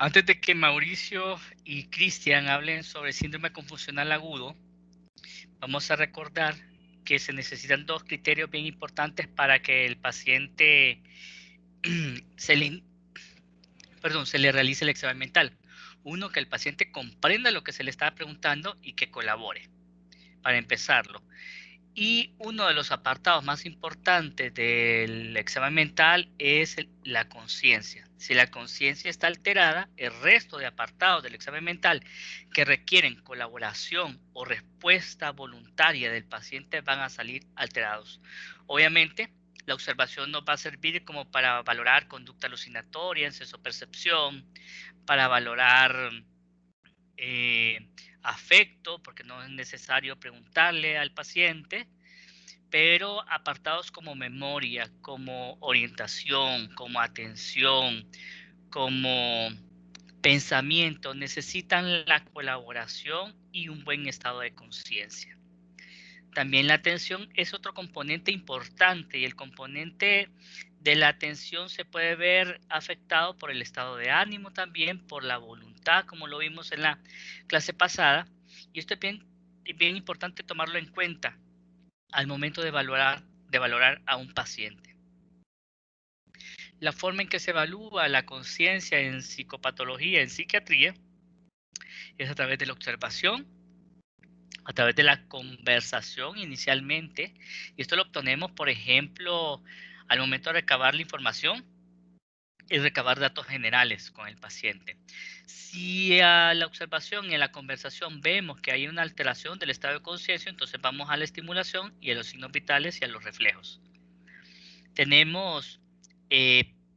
Antes de que Mauricio y Cristian hablen sobre síndrome confusional agudo, vamos a recordar que se necesitan dos criterios bien importantes para que el paciente se le realice el examen mental. Uno, que el paciente comprenda lo que se le está preguntando y que colabore, para empezarlo. Y uno de los apartados más importantes del examen mental es la conciencia. Si la conciencia está alterada, el resto de apartados del examen mental que requieren colaboración o respuesta voluntaria del paciente van a salir alterados. Obviamente, la observación nos va a servir como para valorar conducta alucinatoria, sensopercepción, para valorar afecto, porque no es necesario preguntarle al paciente, pero apartados como memoria, como orientación, como atención, como pensamiento, necesitan la colaboración y un buen estado de conciencia. También la atención es otro componente importante y el componente de la atención se puede ver afectado por el estado de ánimo también, por la voluntad, como lo vimos en la clase pasada. Y esto es bien importante tomarlo en cuenta al momento de valorar a un paciente. La forma en que se evalúa la conciencia en psicopatología, en psiquiatría, es a través de la observación, a través de la conversación inicialmente, y esto lo obtenemos, por ejemplo, al momento de recabar la información y recabar datos generales con el paciente. Si a la observación y a la conversación vemos que hay una alteración del estado de conciencia, entonces vamos a la estimulación y a los signos vitales y a los reflejos. Tenemos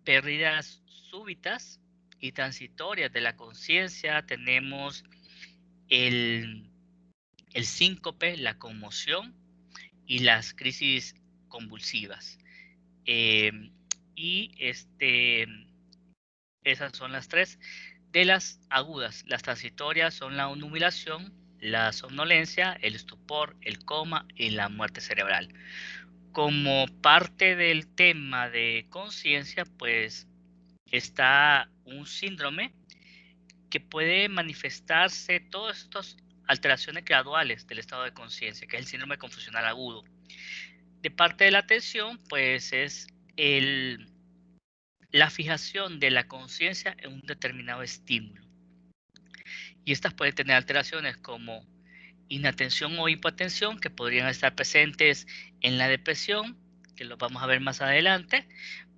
pérdidas súbitas y transitorias de la conciencia, tenemos el síncope, la conmoción y las crisis convulsivas. Y esas son las tres. De las agudas, las transitorias son la nubilación, la somnolencia, el estupor, el coma y la muerte cerebral. Como parte del tema de conciencia, pues está un síndrome que puede manifestarse todas estas alteraciones graduales del estado de conciencia, que es el síndrome confusional agudo. De parte de la atención, pues es la fijación de la conciencia en un determinado estímulo. Y estas pueden tener alteraciones como inatención o hipoatención, que podrían estar presentes en la depresión, que lo vamos a ver más adelante.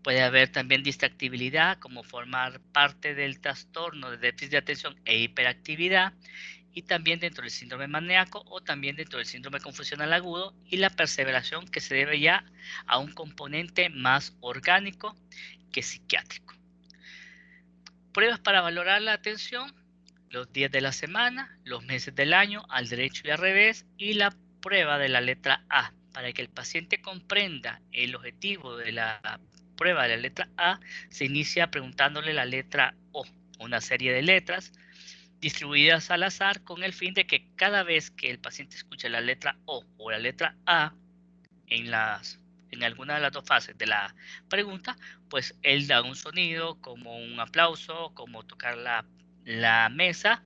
Puede haber también distractibilidad, como formar parte del trastorno de déficit de atención e hiperactividad, y también dentro del síndrome maníaco o también dentro del síndrome confusional agudo, y la perseveración, que se debe ya a un componente más orgánico que psiquiátrico. Pruebas para valorar la atención: los días de la semana, los meses del año, al derecho y al revés, y la prueba de la letra A. Para que el paciente comprenda el objetivo de la prueba de la letra A, se inicia preguntándole la letra O, una serie de letras distribuidas al azar, con el fin de que cada vez que el paciente escuche la letra O la letra A en alguna de las dos fases de la pregunta, pues él da un sonido, como un aplauso, como tocar la mesa,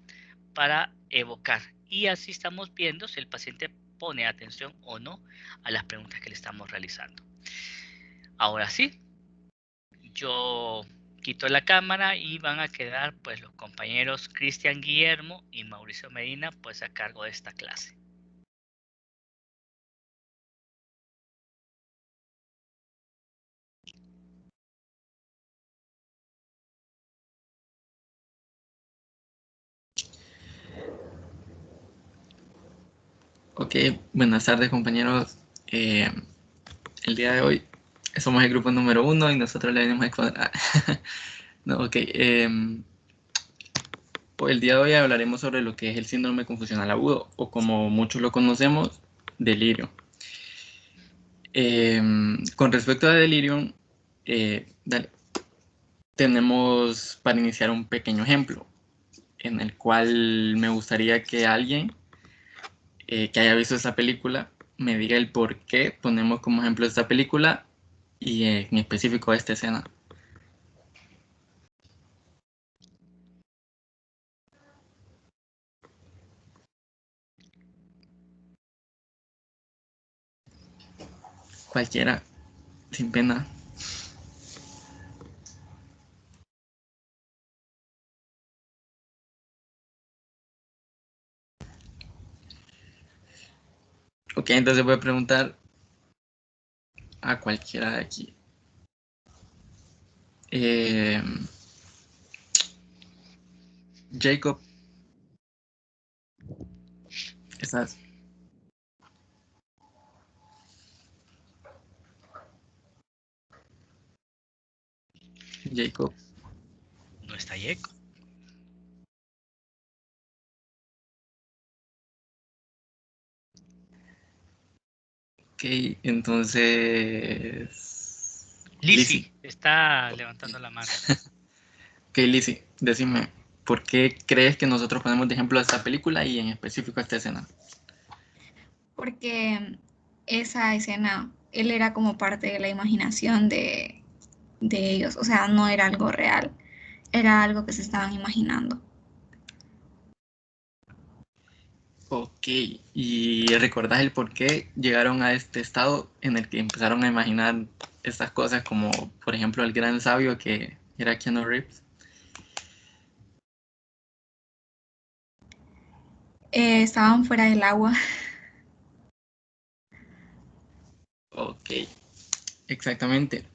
para evocar. Y así estamos viendo si el paciente pone atención o no a las preguntas que le estamos realizando. Ahora sí, yo quito la cámara y van a quedar pues los compañeros Cristian Guillermo y Mauricio Medina pues a cargo de esta clase. Ok, buenas tardes compañeros. El día de hoy somos el grupo número 1 y nosotros le venimos a exponer. No, ok. Pues el día de hoy hablaremos sobre lo que es el síndrome confusional agudo, o como muchos lo conocemos, delirio. Con respecto a delirio, tenemos para iniciar un pequeño ejemplo en el cual me gustaría que alguien que haya visto esta película me diga el por qué ponemos como ejemplo esta película y en específico esta escena. Cualquiera, sin pena. Ok, entonces voy a preguntar a cualquiera de aquí. Jacob, ¿estás? Jacob. No está Yeco. Ok, entonces... Lizzie está levantando la mano. Ok, Lizzie, decime, ¿por qué crees que nosotros ponemos de ejemplo a esta película y en específico a esta escena? Porque esa escena, él era como parte de la imaginación de ellos, o sea, no era algo real, era algo que se estaban imaginando. Ok, ¿y recordás el por qué llegaron a este estado en el que empezaron a imaginar estas cosas como, por ejemplo, el gran sabio que era Keanu Reeves? Estaban fuera del agua. Ok, exactamente.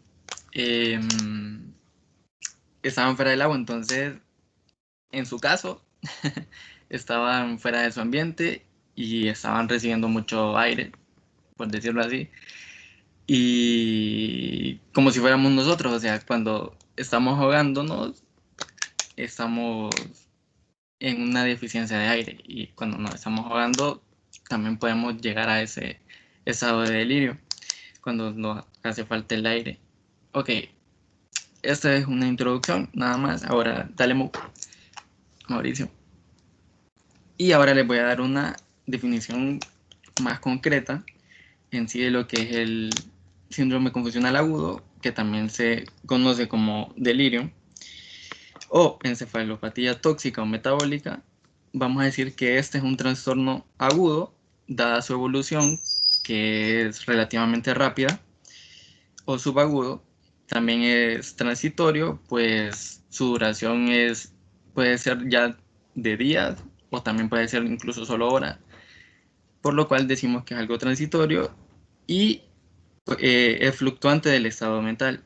Estaban fuera del agua, entonces, en su caso, estaban fuera de su ambiente y estaban recibiendo mucho aire, por decirlo así. Y como si fuéramos nosotros, o sea, cuando estamos ahogándonos, estamos en una deficiencia de aire y cuando nos estamos ahogando también podemos llegar a ese estado de delirio cuando nos hace falta el aire. Ok, esta es una introducción nada más. Ahora dale Mauricio. Y ahora les voy a dar una definición más concreta en sí de lo que es el síndrome confusional agudo, que también se conoce como delirio, o encefalopatía tóxica o metabólica. Vamos a decir que este es un trastorno agudo, dada su evolución, que es relativamente rápida, o subagudo, también es transitorio, pues su duración puede ser ya de días o también puede ser incluso solo horas, por lo cual decimos que es algo transitorio y es fluctuante del estado mental.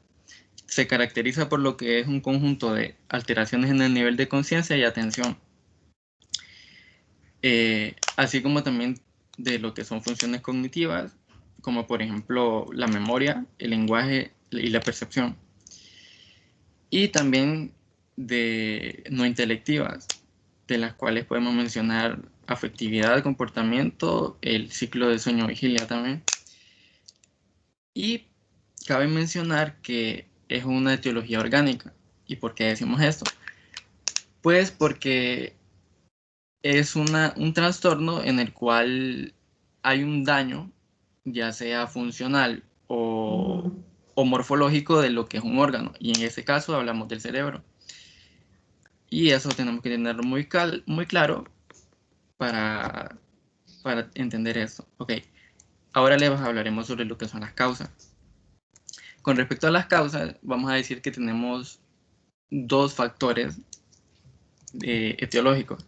Se caracteriza por lo que es un conjunto de alteraciones en el nivel de conciencia y atención, así como también de lo que son funciones cognitivas, como por ejemplo la memoria, el lenguaje y la percepción, y también de no intelectivas, de las cuales podemos mencionar afectividad, comportamiento, el ciclo de sueño-vigilia también. Y cabe mencionar que es una etiología orgánica. ¿Y por qué decimos esto? Pues porque es un trastorno en el cual hay un daño, ya sea funcional o morfológico de lo que es un órgano. Y en este caso hablamos del cerebro. Y eso tenemos que tenerlo muy claro para, para entender esto. Ok, ahora les hablaremos sobre lo que son las causas. Con respecto a las causas, vamos a decir que tenemos dos factores etiológicos.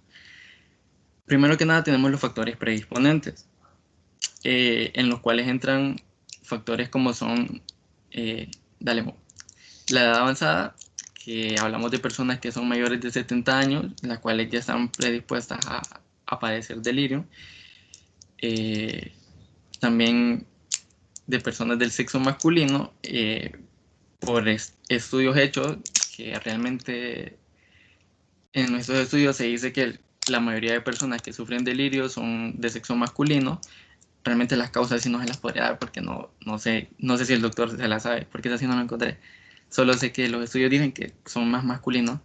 Primero que nada tenemos los factores predisponentes, en los cuales entran factores como son, dale, la edad avanzada, que hablamos de personas que son mayores de 70 años, las cuales ya están predispuestas a padecer delirio. También de personas del sexo masculino, por estudios hechos, que realmente en nuestros estudios se dice que la mayoría de personas que sufren delirio son de sexo masculino. Realmente las causas sí no se las podría dar porque no sé si el doctor se las sabe, porque así no lo encontré. Solo sé que los estudios dicen que son más masculinos.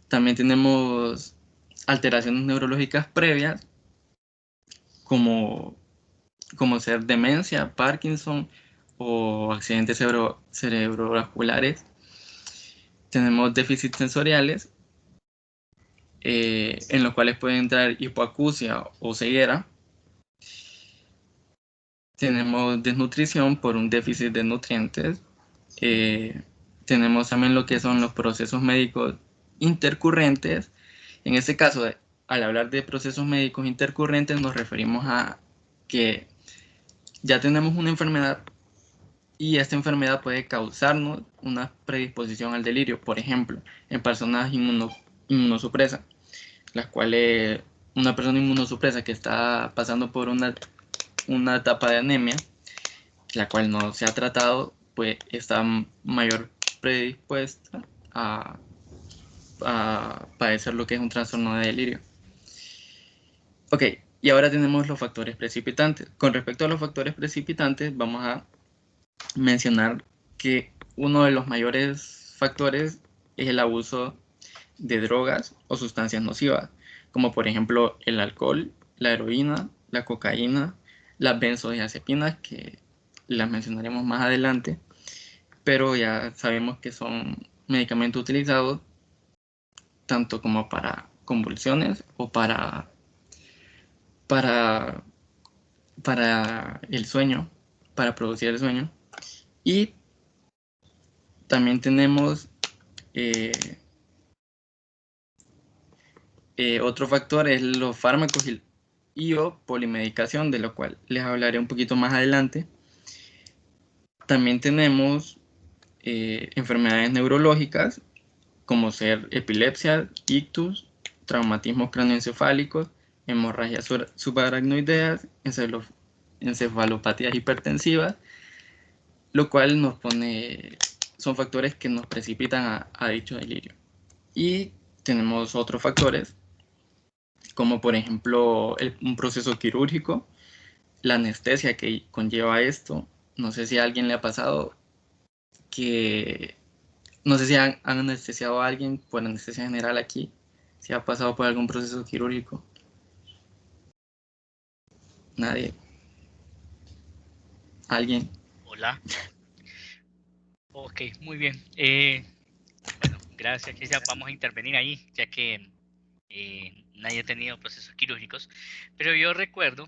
También tenemos alteraciones neurológicas previas, como, como ser demencia, Parkinson o accidentes cerebrovasculares. Tenemos déficits sensoriales, en los cuales puede entrar hipoacusia o ceguera. tenemos desnutrición por un déficit de nutrientes. Tenemos también lo que son los procesos médicos intercurrentes. En este caso, al hablar de procesos médicos intercurrentes, nos referimos a que ya tenemos una enfermedad y esta enfermedad puede causarnos una predisposición al delirio. Por ejemplo, en personas inmunosupresas, las cuales una persona inmunosupresa que está pasando por una etapa de anemia, la cual no se ha tratado, pues está mayor predispuesta a padecer lo que es un trastorno de delirio. Ok, y ahora tenemos los factores precipitantes. Con respecto a los factores precipitantes, vamos a mencionar que uno de los mayores factores es el abuso de drogas o sustancias nocivas, como por ejemplo el alcohol, la heroína, la cocaína, las benzodiazepinas, que las mencionaremos más adelante, pero ya sabemos que son medicamentos utilizados tanto como para convulsiones o para, para el sueño, para producir el sueño. Y también tenemos otro factor, es los fármacos y o polimedicación, de lo cual les hablaré un poquito más adelante. También tenemos enfermedades neurológicas, como ser epilepsia, ictus, traumatismos craneoencefálicos, hemorragias subaracnoideas, encefalopatías hipertensivas, lo cual son factores que nos precipitan a dicho delirio. Y tenemos otros factores, como por ejemplo un proceso quirúrgico, la anestesia que conlleva esto. No sé si a alguien le ha pasado no sé si han anestesiado a alguien por anestesia general aquí, si ha pasado por algún proceso quirúrgico. Nadie. ¿Alguien? Hola. Ok, muy bien. Bueno, gracias, Cristian. Vamos a intervenir ahí, ya que nadie ha tenido procesos quirúrgicos. Pero yo recuerdo,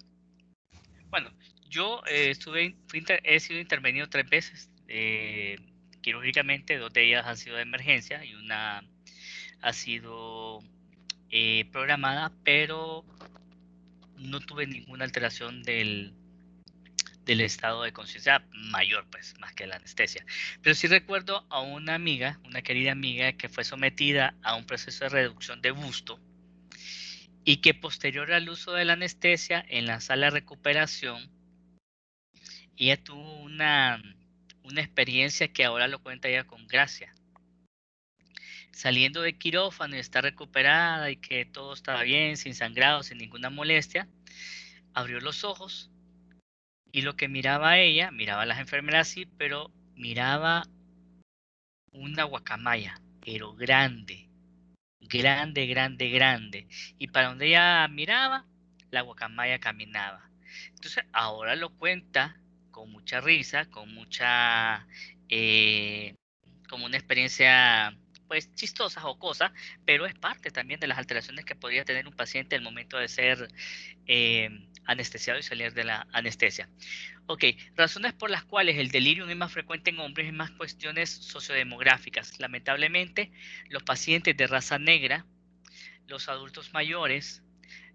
bueno, yo he sido intervenido 3 veces quirúrgicamente. 2 de ellas han sido de emergencia y una ha sido programada, pero no tuve ninguna alteración del estado de conciencia mayor, pues, más que la anestesia. Pero sí recuerdo a una amiga, una querida amiga, que fue sometida a un proceso de reducción de busto y que posterior al uso de la anestesia en la sala de recuperación, ella tuvo una experiencia que ahora lo cuenta ella con gracia. Saliendo de quirófano y está recuperada y que todo estaba bien, sin sangrado, sin ninguna molestia, abrió los ojos y lo que miraba ella, miraba a las enfermeras sí, pero miraba una guacamaya, pero grande, grande, grande, grande. Y para donde ella miraba, la guacamaya caminaba. Entonces ahora lo cuenta con mucha risa, con mucha, como una experiencia pues chistosa, jocosa, pero es parte también de las alteraciones que podría tener un paciente al momento de ser anestesiado y salir de la anestesia. Ok, razones por las cuales el delirium es más frecuente en hombres es más cuestiones sociodemográficas. Lamentablemente, los pacientes de raza negra, los adultos mayores,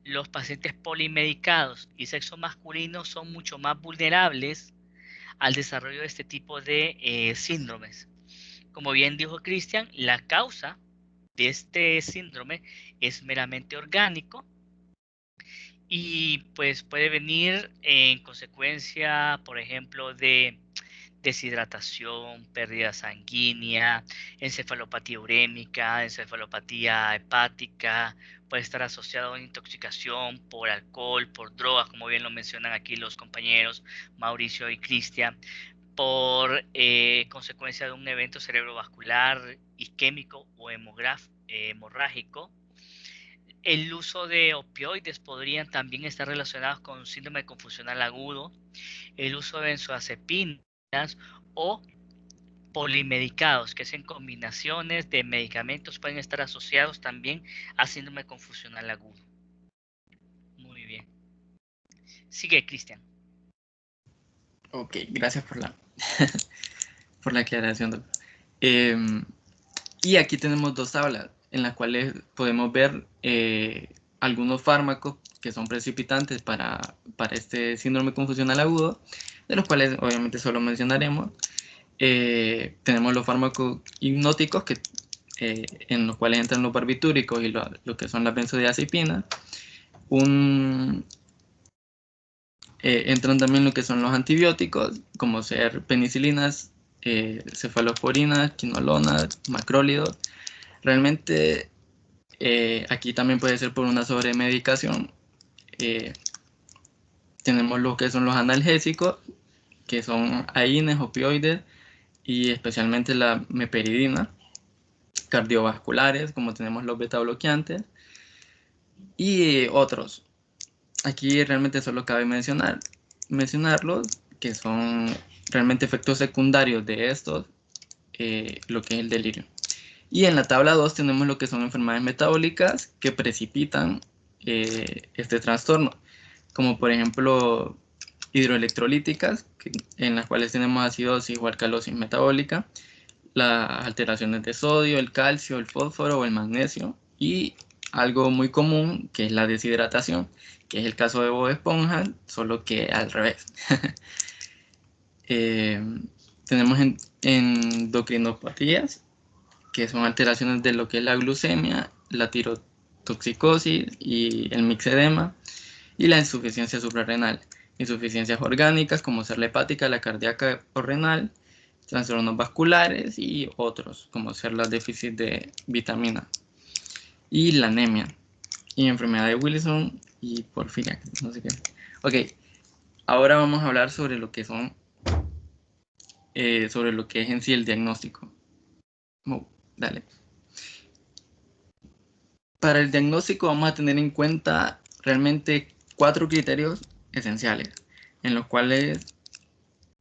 los pacientes polimedicados y sexo masculino son mucho más vulnerables al desarrollo de este tipo de síndromes. Como bien dijo Cristian, la causa de este síndrome es meramente orgánico y pues puede venir en consecuencia, por ejemplo, de deshidratación, pérdida sanguínea, encefalopatía urémica, encefalopatía hepática, puede estar asociado a una intoxicación por alcohol, por drogas, como bien lo mencionan aquí los compañeros Mauricio y Cristian, por consecuencia de un evento cerebrovascular, isquémico o hemorrágico. El uso de opioides podrían también estar relacionados con síndrome confusional agudo, el uso de benzodiazepinas o polimedicados, que es en combinaciones de medicamentos, pueden estar asociados también a síndrome confusional agudo. Muy bien. Sigue, Cristian. Ok, gracias por la, por la aclaración, doctor. Y aquí tenemos dos tablas en las cuales podemos ver algunos fármacos que son precipitantes para este síndrome confusional agudo, de los cuales obviamente solo mencionaremos. Tenemos los fármacos hipnóticos en los cuales entran los barbitúricos y lo que son las benzodiazepinas. Entran también lo que son los antibióticos, como ser penicilinas, cefalosporinas, quinolonas, macrólidos. Realmente aquí también puede ser por una sobremedicación. Tenemos lo que son los analgésicos, que son AINES, opioides, y especialmente la meperidina. Cardiovasculares, como tenemos los beta bloqueantes, y otros. Aquí realmente solo cabe mencionarlos, que son realmente efectos secundarios de estos, lo que es el delirio. Y en la tabla 2 tenemos lo que son enfermedades metabólicas que precipitan este trastorno, como por ejemplo hidroelectrolíticas, en las cuales tenemos acidosis o alcalosis metabólica, las alteraciones de sodio, el calcio, el fósforo o el magnesio, y algo muy común que es la deshidratación, que es el caso de Bob Esponja, solo que al revés. Tenemos endocrinopatías, que son alteraciones de lo que es la glucemia, la tirotoxicosis y el mixedema, y la insuficiencia suprarrenal. Insuficiencias orgánicas como ser la hepática, la cardíaca o renal, trastornos vasculares y otros como ser la déficit de vitamina y la anemia y enfermedad de Wilson y porfiria, no sé qué. Ok, ahora vamos a hablar sobre lo que son sobre lo que es en sí el diagnóstico. Dale. Para el diagnóstico vamos a tener en cuenta realmente 4 criterios esenciales, en los cuales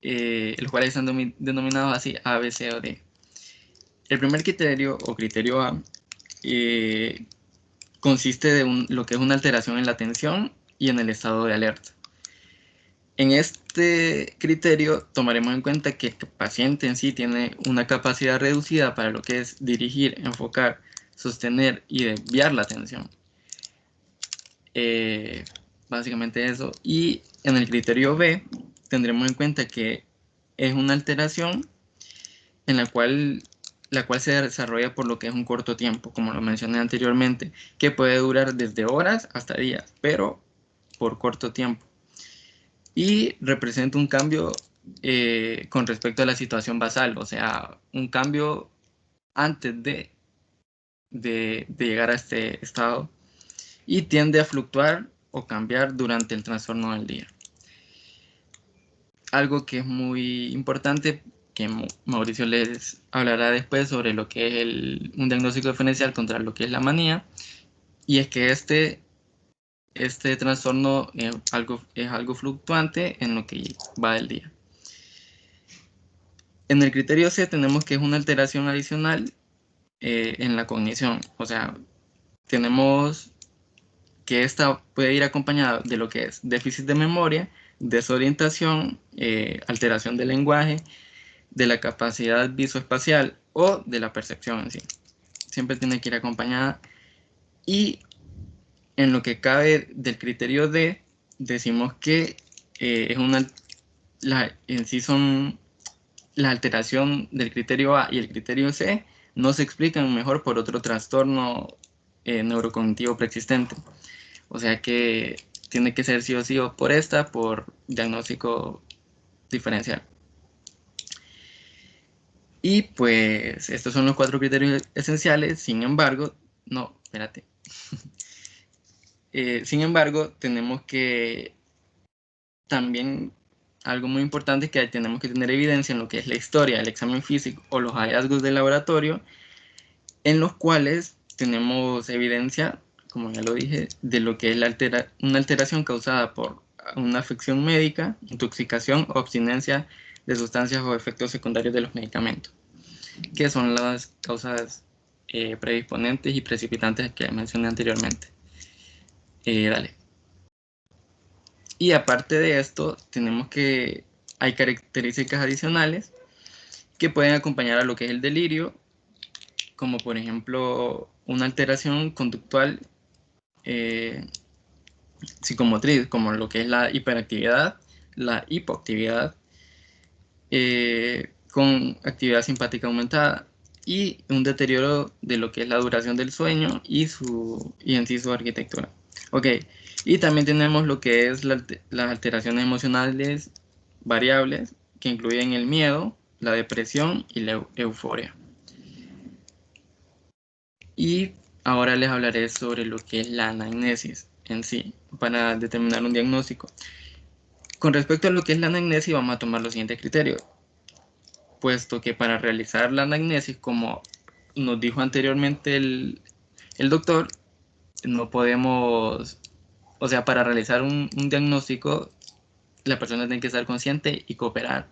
están denominados así A, B, C o D. El primer criterio o criterio A consiste de lo que es una alteración en la atención y en el estado de alerta. En este criterio tomaremos en cuenta que el paciente en sí tiene una capacidad reducida para lo que es dirigir, enfocar, sostener y desviar la atención. Básicamente eso. Y en el criterio B tendremos en cuenta que es una alteración en la cual se desarrolla por lo que es un corto tiempo, como lo mencioné anteriormente, que puede durar desde horas hasta días, pero por corto tiempo. Y representa un cambio con respecto a la situación basal, o sea, un cambio antes de llegar a este estado, y tiende a fluctuar o cambiar durante el trastorno del día. Algo que es muy importante, que Mauricio les hablará después sobre lo que es un diagnóstico diferencial contra lo que es la manía, y es que este trastorno es algo fluctuante en lo que va del día. En el criterio C tenemos que es una alteración adicional en la cognición, o sea, tenemos que esta puede ir acompañada de lo que es déficit de memoria, desorientación, alteración del lenguaje, de la capacidad visoespacial o de la percepción en sí. Siempre tiene que ir acompañada. Y en lo que cabe del criterio D, decimos que en sí son la alteración del criterio A y el criterio C no se explican mejor por otro trastorno neurocognitivo preexistente. O sea que tiene que ser sí o sí o por diagnóstico diferencial. Y pues estos son los 4 criterios esenciales. Sin embargo, no, espérate. Sin embargo, tenemos que también algo muy importante es que tenemos que tener evidencia en lo que es la historia, el examen físico o los hallazgos del laboratorio, en los cuales tenemos evidencia, como ya lo dije, de lo que es una alteración causada por una afección médica, intoxicación o abstinencia de sustancias o efectos secundarios de los medicamentos, que son las causas predisponentes y precipitantes que mencioné anteriormente. Dale. Y aparte de esto, tenemos que hay características adicionales que pueden acompañar a lo que es el delirio, como por ejemplo una alteración conductual psicomotriz, como lo que es la hiperactividad, la hipoactividad, con actividad simpática aumentada, y un deterioro de lo que es la duración del sueño y en sí su arquitectura. Ok, y también tenemos lo que es las alteraciones emocionales variables, que incluyen el miedo, la depresión y la euforia. Y ahora les hablaré sobre lo que es la anamnesis en sí, para determinar un diagnóstico. Con respecto a lo que es la anamnesis, vamos a tomar los siguientes criterios, puesto que para realizar la anamnesis, como nos dijo anteriormente el doctor, no podemos, o sea, para realizar un diagnóstico, la persona tiene que estar consciente y cooperar.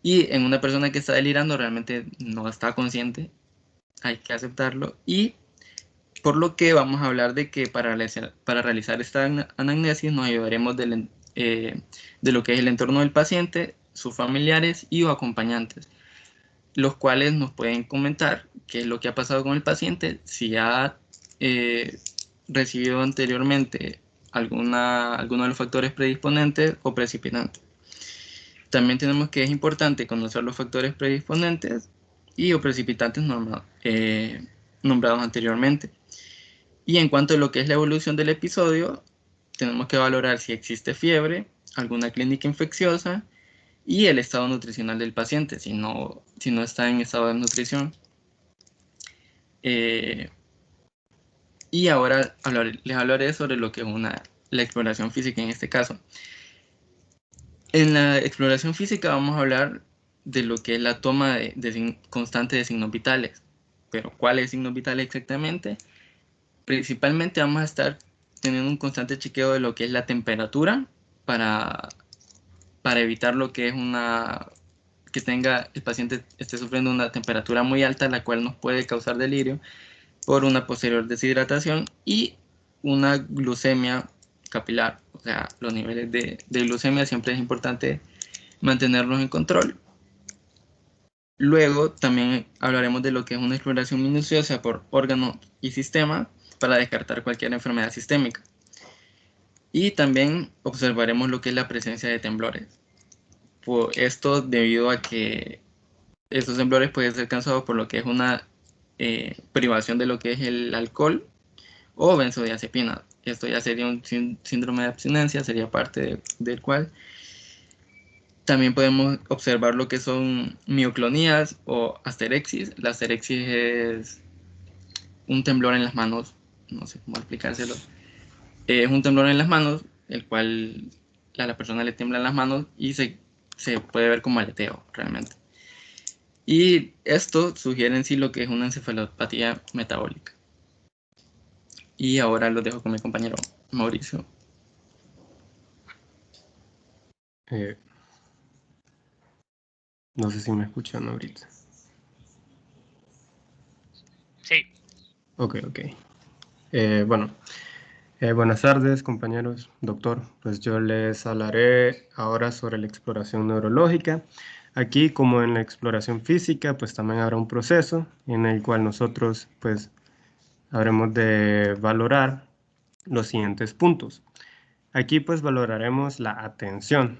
Y en una persona que está delirando realmente no está consciente, hay que aceptarlo. Y por lo que vamos a hablar de que para realizar esta anamnesis nos ayudaremos de lo que es el entorno del paciente, sus familiares y o acompañantes, los cuales nos pueden comentar qué es lo que ha pasado con el paciente, si ha recibido anteriormente alguno de los factores predisponentes o precipitantes. También tenemos que es importante conocer los factores predisponentes y o precipitantes nombrados anteriormente. Y en cuanto a lo que es la evolución del episodio, tenemos que valorar si existe fiebre, alguna clínica infecciosa y el estado nutricional del paciente, si no está en estado de nutrición. Y ahora les hablaré sobre lo que es la exploración física en este caso. En la exploración física vamos a hablar de lo que es la toma constante de signos vitales. Pero ¿cuáles signos vitales exactamente? Principalmente vamos a estar teniendo un constante chequeo de lo que es la temperatura para evitar lo que es que el paciente esté sufriendo una temperatura muy alta, la cual nos puede causar delirio por una posterior deshidratación, y una glucemia capilar. O sea, los niveles de glucemia siempre es importante mantenerlos en control. Luego también hablaremos de lo que es una exploración minuciosa por órgano y sistema para descartar cualquier enfermedad sistémica. Y también observaremos lo que es la presencia de temblores. Esto debido a que estos temblores pueden ser causados por lo que es una privación de lo que es el alcohol o benzodiazepina. Esto ya sería un síndrome de abstinencia, sería parte del cual también podemos observar lo que son mioclonías o asterexis. La asterexis es un temblor en las manos, no sé cómo explicárselo. Es un temblor en las manos, el cual a la persona le tiemblan las manos y se puede ver como aleteo realmente. Y esto sugiere en sí lo que es una encefalopatía metabólica. Y ahora lo dejo con mi compañero Mauricio. No sé si me escuchan ahorita. Sí. Ok. Bueno, buenas tardes, compañeros, doctor. Pues yo les hablaré ahora sobre la exploración neurológica. Aquí, como en la exploración física, pues también habrá un proceso en el cual nosotros, pues, habremos de valorar los siguientes puntos. Aquí, pues, valoraremos la atención,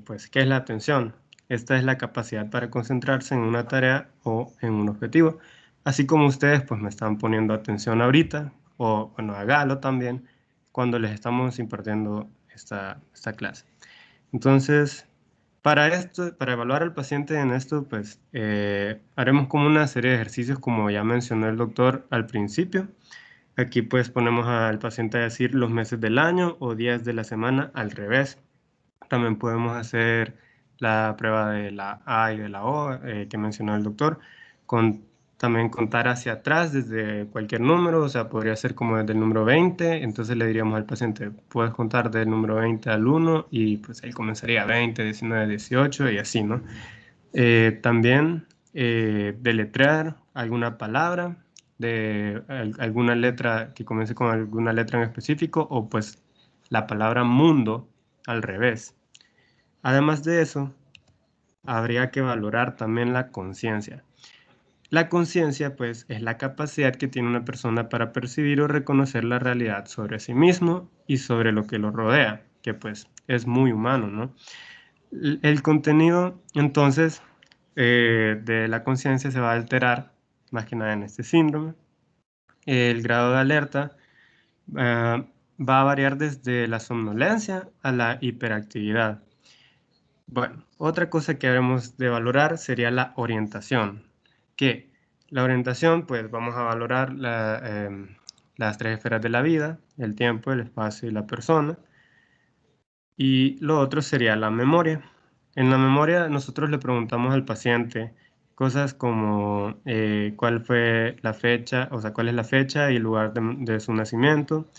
pues, ¿qué es la atención? Esta es la capacidad para concentrarse en una tarea o en un objetivo. Así como ustedes, pues, me están poniendo atención ahorita, o, bueno, hágalo también, cuando les estamos impartiendo esta clase. Entonces, para evaluar al paciente en esto, pues haremos como una serie de ejercicios, como ya mencionó el doctor al principio. Aquí pues ponemos al paciente a decir los meses del año o días de la semana al revés. También podemos hacer la prueba de la A y de la O que mencionó el doctor, también contar hacia atrás desde cualquier número, o sea, podría ser como desde el número 20, entonces le diríamos al paciente, puedes contar del número 20 al 1 y pues él comenzaría 20, 19, 18 y así, ¿no? También deletrear alguna palabra de alguna letra que comience con alguna letra en específico o pues la palabra mundo al revés. Además de eso, habría que valorar también la conciencia. La conciencia, pues, es la capacidad que tiene una persona para percibir o reconocer la realidad sobre sí mismo y sobre lo que lo rodea, que pues es muy humano, ¿no? El contenido, entonces, de la conciencia se va a alterar, más que nada en este síndrome. El grado de alerta va a variar desde la somnolencia a la hiperactividad. Bueno, otra cosa que debemos de valorar sería la orientación, que la orientación, pues vamos a valorar las tres esferas de la vida, el tiempo, el espacio y la persona. Y lo otro sería la memoria. En la memoria nosotros le preguntamos al paciente cosas como cuál fue la fecha, o sea, cuál es la fecha y el lugar de su nacimiento,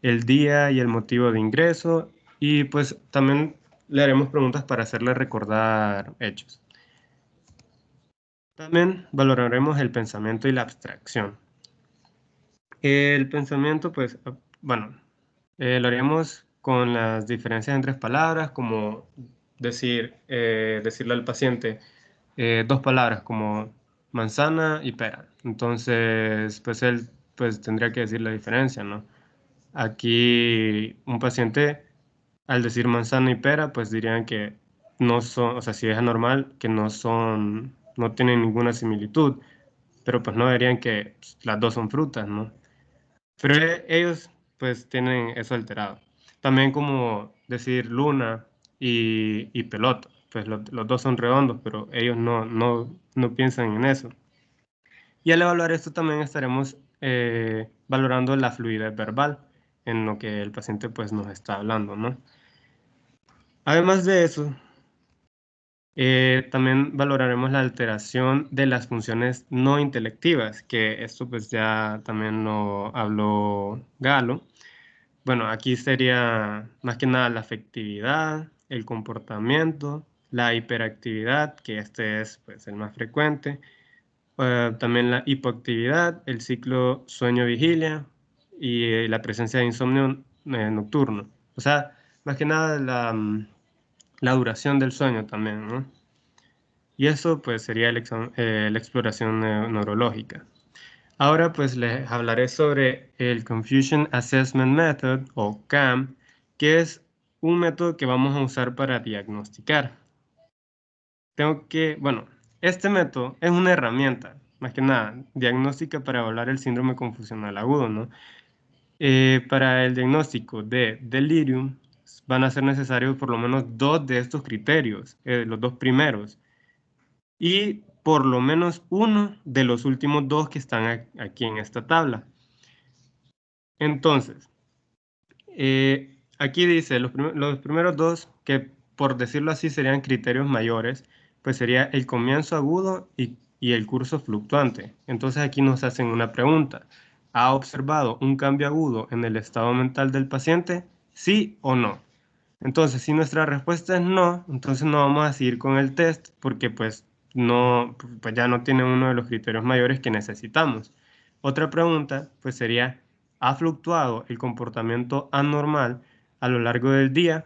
el día y el motivo de ingreso, y pues también le haremos preguntas para hacerle recordar hechos. También valoraremos el pensamiento y la abstracción. El pensamiento, pues, bueno, lo haremos con las diferencias en tres palabras, como decirle al paciente dos palabras como manzana y pera. Entonces, pues él pues tendría que decir la diferencia, ¿no? Aquí un paciente al decir manzana y pera, pues dirían que no son, o sea, si es anormal, que no son, no tienen ninguna similitud, pero pues no dirían que pues, las dos son frutas, ¿no? Pero ellos pues tienen eso alterado. También como decir luna y pelota, pues los dos son redondos, pero ellos no piensan en eso. Y al evaluar esto también estaremos valorando la fluidez verbal en lo que el paciente pues nos está hablando, ¿no? Además de eso, también valoraremos la alteración de las funciones no intelectivas, que esto pues ya también lo habló Galo. Bueno, aquí sería más que nada la afectividad, el comportamiento, la hiperactividad, que este es pues, el más frecuente, también la hipoactividad, el ciclo sueño-vigilia y la presencia de insomnio nocturno. O sea, más que nada la duración del sueño también, ¿no? Y eso pues sería la exploración neurológica. Ahora pues les hablaré sobre el Confusion Assessment Method o CAM, que es un método que vamos a usar para diagnosticar. Bueno, este método es una herramienta, más que nada, diagnóstica para evaluar el síndrome confusional agudo, ¿no? Para el diagnóstico de delirium van a ser necesarios por lo menos dos de estos criterios, los dos primeros, y por lo menos uno de los últimos dos que están aquí en esta tabla. Entonces, aquí dice los primeros dos, que por decirlo así serían criterios mayores, pues sería el comienzo agudo y el curso fluctuante. Entonces aquí nos hacen una pregunta. ¿Ha observado un cambio agudo en el estado mental del paciente? ¿Sí o no? Entonces, si nuestra respuesta es no, entonces no vamos a seguir con el test porque pues ya no tiene uno de los criterios mayores que necesitamos. Otra pregunta pues sería, ¿ha fluctuado el comportamiento anormal a lo largo del día?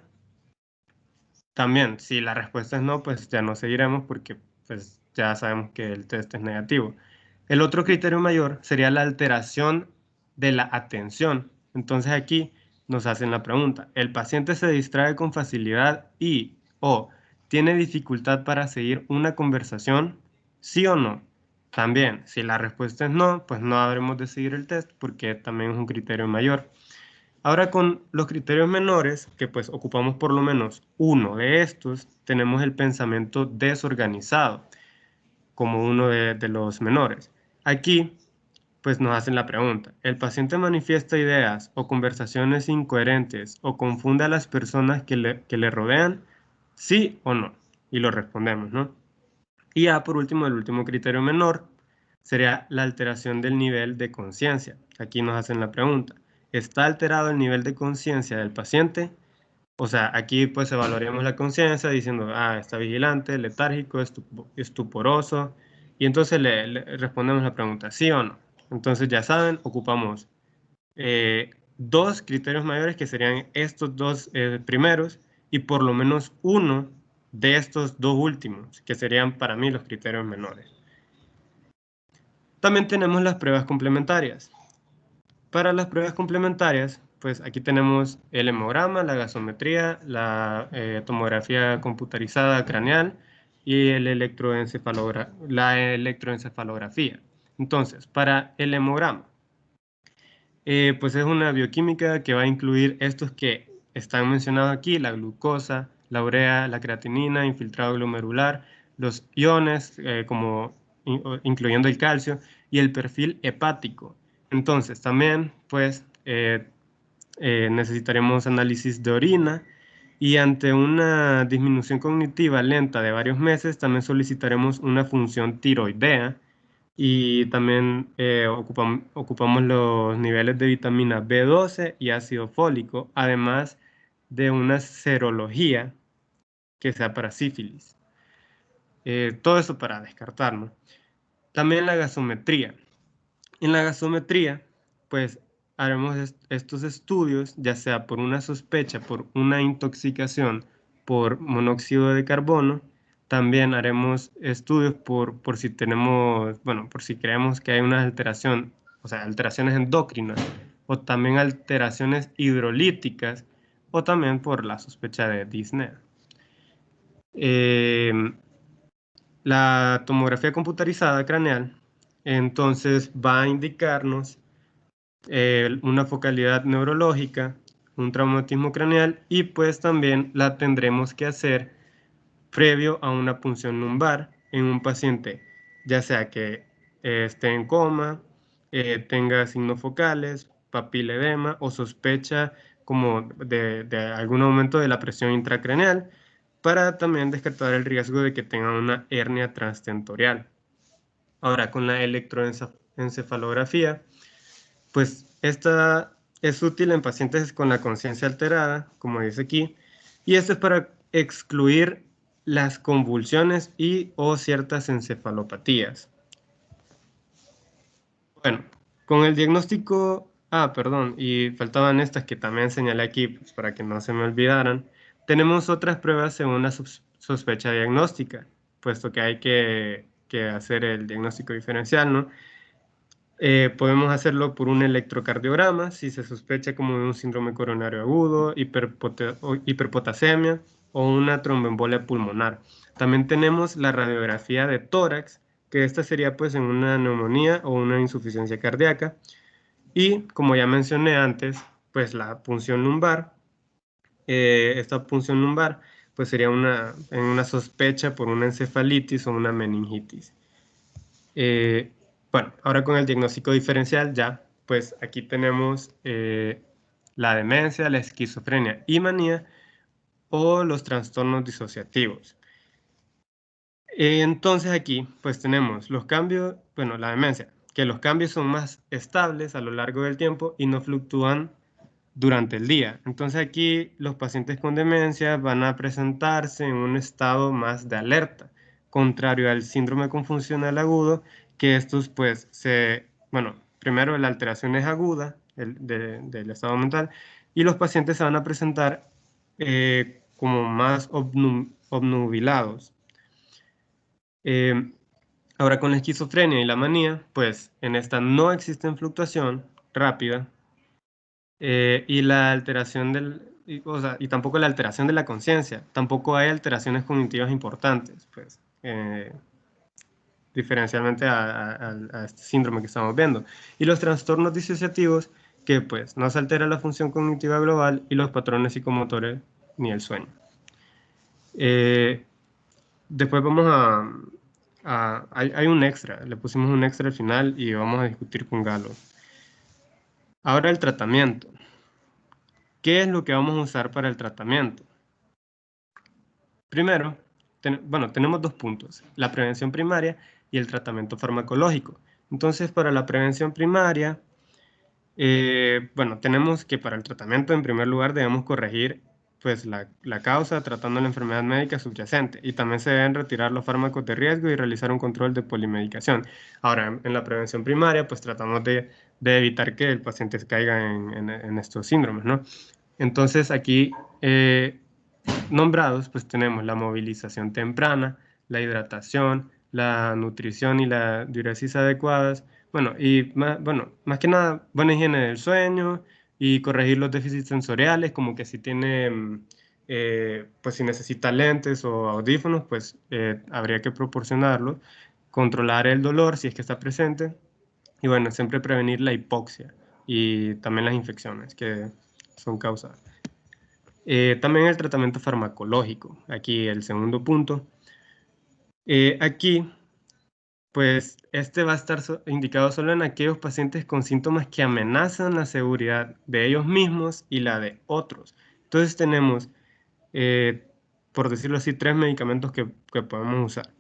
También, si la respuesta es no, pues ya no seguiremos porque pues ya sabemos que el test es negativo. El otro criterio mayor sería la alteración de la atención. Entonces aquí nos hacen la pregunta, ¿el paciente se distrae con facilidad y o tiene dificultad para seguir una conversación? ¿Sí o no? También, si la respuesta es no, pues no habremos de seguir el test porque también es un criterio mayor. Ahora con los criterios menores, que pues ocupamos por lo menos uno de estos, tenemos el pensamiento desorganizado como uno de los menores. Aquí pues nos hacen la pregunta, ¿el paciente manifiesta ideas o conversaciones incoherentes o confunde a las personas que le rodean? ¿Sí o no? Y lo respondemos, ¿no? Y ya por último, el último criterio menor sería la alteración del nivel de conciencia. Aquí nos hacen la pregunta, ¿está alterado el nivel de conciencia del paciente? O sea, aquí pues evaluaríamos la conciencia diciendo, está vigilante, letárgico, estuporoso, y entonces le respondemos la pregunta, ¿sí o no? Entonces ya saben, ocupamos dos criterios mayores que serían estos dos primeros y por lo menos uno de estos dos últimos, que serían para mí los criterios menores. También tenemos las pruebas complementarias. Para las pruebas complementarias, pues aquí tenemos el hemograma, la gasometría, la tomografía computarizada craneal y la electroencefalografía. Entonces, para el hemograma, pues es una bioquímica que va a incluir estos que están mencionados aquí: la glucosa, la urea, la creatinina, infiltrado glomerular, los iones, incluyendo el calcio, y el perfil hepático. Entonces, también, pues, necesitaremos análisis de orina, y ante una disminución cognitiva lenta de varios meses, también solicitaremos una función tiroidea, y también ocupamos los niveles de vitamina B12 y ácido fólico, además de una serología que sea para sífilis. Todo eso para descartar, ¿no? También la gasometría. En la gasometría, pues haremos estos estudios, ya sea por una sospecha, por una intoxicación por monóxido de carbono. También haremos estudios por si tenemos, bueno, por si creemos que hay una alteración, o sea, alteraciones endocrinas, o también alteraciones hidrolíticas, o también por la sospecha de disnea. La tomografía computarizada craneal, entonces, va a indicarnos una focalidad neurológica, un traumatismo craneal, y pues también la tendremos que hacer previo a una punción lumbar en un paciente, ya sea que esté en coma, tenga signos focales, papiledema o sospecha como de algún aumento de la presión intracraneal, para también descartar el riesgo de que tenga una hernia transtentorial. Ahora, con la electroencefalografía, pues esta es útil en pacientes con la conciencia alterada, como dice aquí, y esto es para excluir las convulsiones o ciertas encefalopatías. Bueno, con el diagnóstico, perdón, y faltaban estas que también señalé aquí, pues, para que no se me olvidaran. Tenemos otras pruebas según la sospecha diagnóstica, puesto que hay que hacer el diagnóstico diferencial, ¿no? Podemos hacerlo por un electrocardiograma, si se sospecha como de un síndrome coronario agudo, hiperpotasemia o una tromboembolia pulmonar. También tenemos la radiografía de tórax, que esta sería pues en una neumonía o una insuficiencia cardíaca. Y como ya mencioné antes, pues la punción lumbar. Esta punción lumbar pues sería en una sospecha por una encefalitis o una meningitis. Bueno, ahora con el diagnóstico diferencial ya, pues aquí tenemos la demencia, la esquizofrenia y manía, o los trastornos disociativos. Entonces aquí pues tenemos los cambios, bueno, la demencia, que los cambios son más estables a lo largo del tiempo y no fluctúan durante el día. Entonces aquí los pacientes con demencia van a presentarse en un estado más de alerta, contrario al síndrome confusional agudo, que estos pues bueno, primero la alteración es aguda del estado mental, y los pacientes se van a presentar como más obnubilados. Ahora con la esquizofrenia y la manía, pues en esta no existe fluctuación rápida, y la alteración y tampoco la alteración de la conciencia, tampoco hay alteraciones cognitivas importantes, pues, diferencialmente a este síndrome que estamos viendo. Y los trastornos disociativos, que pues no se altera la función cognitiva global y los patrones psicomotores ni el sueño. Después vamos hay un extra, le pusimos un extra al final y vamos a discutir con Galo. Ahora el tratamiento. ¿Qué es lo que vamos a usar para el tratamiento? Primero, tenemos dos puntos: la prevención primaria y el farmacológico. Entonces, para la prevención primaria, tenemos que para el tratamiento, en primer lugar, debemos corregir pues, la causa tratando la enfermedad médica subyacente, y también se deben retirar los fármacos de riesgo y realizar un control de polimedicación. Ahora, en la prevención primaria, pues tratamos de evitar que el paciente caiga en estos síndromes, ¿no? Entonces, aquí nombrados, pues tenemos la movilización temprana, la hidratación, la nutrición y la diuresis adecuadas, bueno, más que nada, buena higiene del sueño y corregir los déficits sensoriales, como que si tiene, pues si necesita lentes o audífonos, pues habría que proporcionarlos, controlar el dolor si es que está presente, y bueno, siempre prevenir la hipoxia y también las infecciones que son causadas. También el tratamiento farmacológico, aquí el segundo punto. Aquí, pues, este va a estar indicado solo en aquellos pacientes con síntomas que amenazan la seguridad de ellos mismos y la de otros. Entonces tenemos, por decirlo así, 3 medicamentos que podemos usar.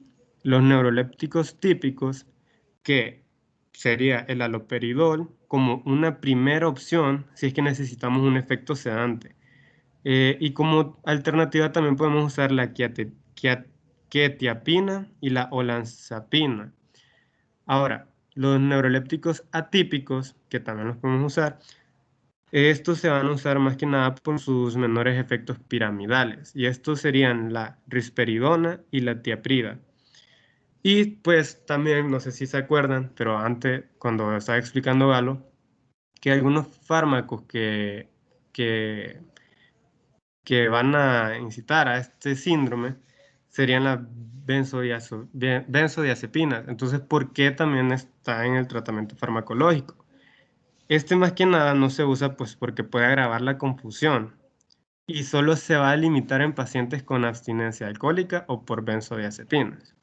Los neurolépticos típicos, que sería el haloperidol como una primera opción si es que necesitamos un efecto sedante. Y como alternativa también podemos usar la quetiapina y la olanzapina. Ahora, los neurolépticos atípicos, que también los podemos usar, estos se van a usar más que nada por sus menores efectos piramidales. Y estos serían la risperidona y la tiaprida. Y pues también, no sé si se acuerdan, pero antes, cuando estaba explicando Galo, que algunos fármacos que van a incitar a este síndrome serían las benzodiazepinas. Entonces, ¿por qué también está en el tratamiento farmacológico? Este más que nada no se usa pues porque puede agravar la confusión y solo se va a limitar en pacientes con abstinencia alcohólica o por benzodiazepinas.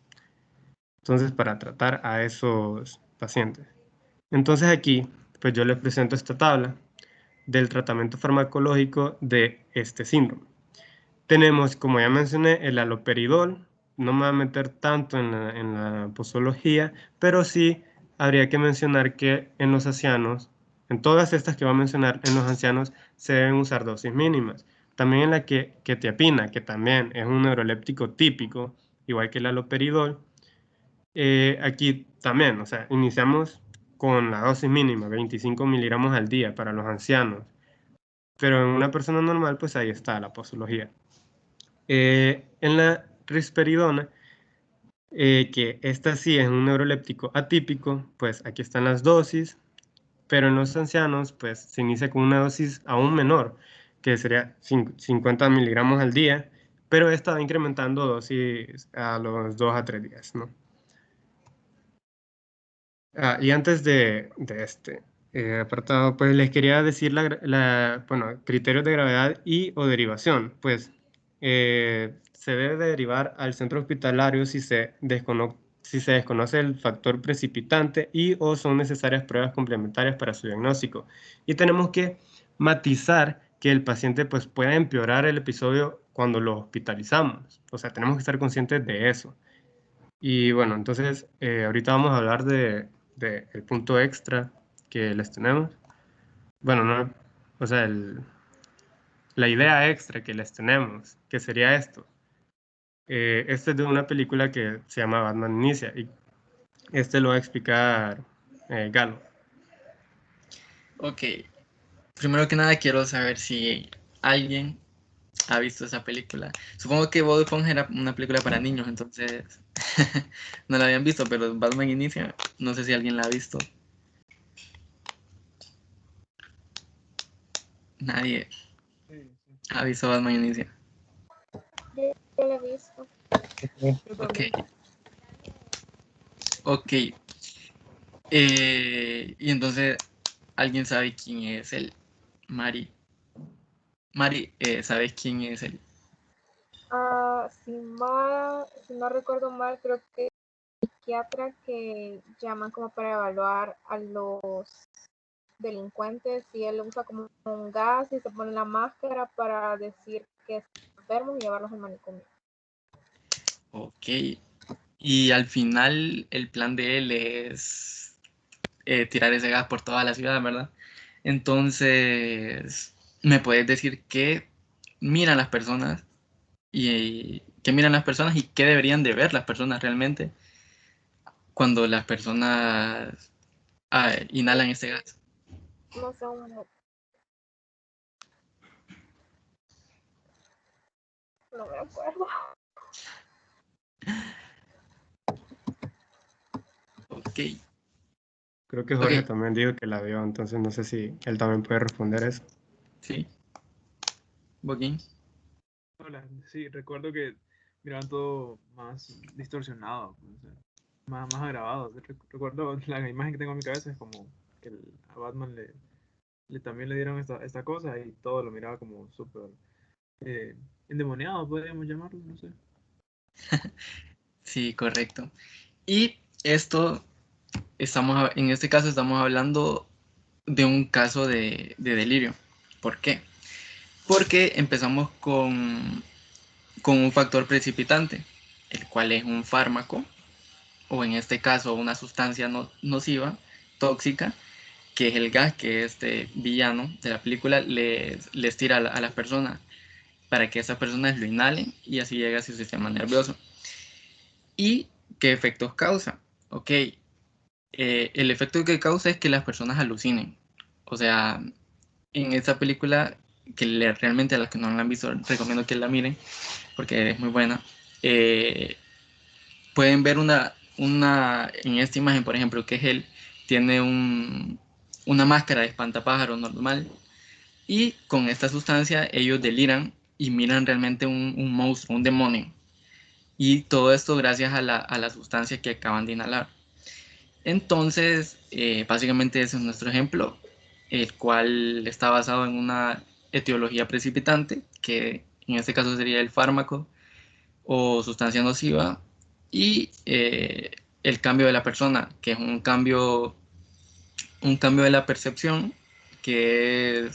Entonces, para tratar a esos pacientes. Entonces aquí, pues yo les presento esta tabla del tratamiento farmacológico de este síndrome. Tenemos, como ya mencioné, el haloperidol. No me voy a meter tanto en la posología, pero sí habría que mencionar que en los ancianos, en todas estas que voy a mencionar, en los ancianos se deben usar dosis mínimas. También en la quetiapina, que también es un neuroléptico típico, igual que el haloperidol. Aquí también, o sea, iniciamos con la dosis mínima, 25 miligramos al día para los ancianos, pero en una persona normal, pues ahí está la posología. En la risperidona, que esta sí es un neuroléptico atípico, pues aquí están las dosis, pero en los ancianos, pues se inicia con una dosis aún menor, que sería 50 miligramos al día, pero esta va incrementando dosis a los 2 a 3 días, ¿no? Y antes de este apartado, pues les quería decir bueno, criterios de gravedad y o derivación. Pues se debe derivar al centro hospitalario si se desconoce el factor precipitante y o son necesarias pruebas complementarias para su diagnóstico. Y tenemos que matizar que el paciente pues pueda empeorar el episodio cuando lo hospitalizamos. O sea, tenemos que estar conscientes de eso. Y bueno, entonces ahorita vamos a hablar de el punto extra que les tenemos. Bueno, no, o sea, la idea extra que les tenemos, que sería esto. Este es de una película que se llama Batman Inicia y este lo va a explicar Galo. Ok, primero que nada quiero saber si alguien ha visto esa película. Supongo que Bob Esponja era una película para niños, entonces no la habían visto, pero Batman Inicia, no sé si alguien la ha visto. Nadie ha visto Batman Inicia. Yo lo he visto. Ok. Ok. Y entonces, ¿alguien sabe quién es él? Mari. Mari, ¿sabes quién es él? Si no recuerdo mal, creo que psiquiatra que llaman como para evaluar a los delincuentes y él usa como un gas y se pone la máscara para decir que están enfermos y llevarlos al manicomio. Ok. Y al final el plan de él es tirar ese gas por toda la ciudad, ¿verdad? Entonces, ¿me puedes decir qué miran las personas y qué miran las personas y qué deberían de ver las personas realmente cuando las personas inhalan ese gas? No sé, No me acuerdo. Ok. Creo que Jorge Ok. también dijo que la vio, entonces no sé si él también puede responder eso. Sí. Joaquín. Hola, sí, recuerdo que miraban todo más distorsionado, pues, o sea, más agravado. Recuerdo la imagen que tengo en mi cabeza es como que a Batman también le dieron esta cosa y todo lo miraba como súper endemoniado, podríamos llamarlo, no sé. Sí, correcto. Y esto, en este caso estamos hablando de un caso de delirio. ¿Por qué? Porque empezamos con un factor precipitante, el cual es un fármaco, o en este caso una sustancia nociva, tóxica, que es el gas que este villano de la película les tira a las personas para que esas personas lo inhalen y así llega a su sistema nervioso. ¿Y qué efectos causa? Ok, el efecto que causa es que las personas alucinen. O sea, en esta película, realmente a las que no la han visto, recomiendo que la miren porque es muy buena. Pueden ver en esta imagen, por ejemplo, que es él, tiene una máscara de espantapájaro normal y con esta sustancia ellos deliran y miran realmente un monstruo, un demonio. Y todo esto gracias a la sustancia que acaban de inhalar. Entonces, básicamente ese es nuestro ejemplo, el cual está basado en una etiología precipitante, que en este caso sería el fármaco o sustancia nociva, y el cambio de la persona, que es un cambio de la percepción que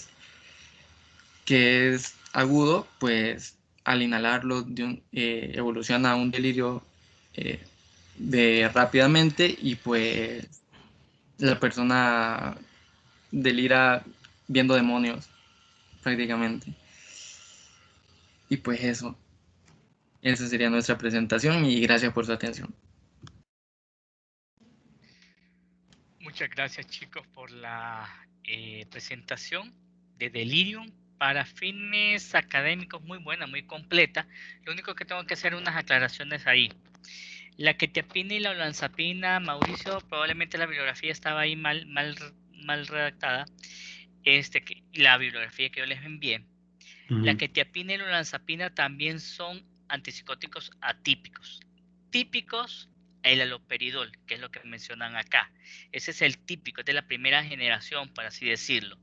es agudo, pues al inhalarlo evoluciona a un delirio eh, rápidamente y pues la persona delira viendo demonios prácticamente. Y pues eso, esa sería nuestra presentación y gracias por su atención. Muchas gracias, chicos, por la presentación de Delirium para fines académicos muy buena, muy completa. Lo único que tengo que hacer unas aclaraciones ahí. La quetiapina y la olanzapina, Mauricio, probablemente la bibliografía estaba ahí mal redactada. La bibliografía que yo les envié. La quetiapina y la olanzapina también son antipsicóticos atípicos. Típicos, el haloperidol, que es lo que mencionan acá. Ese es el típico, es de la primera generación, por así decirlo.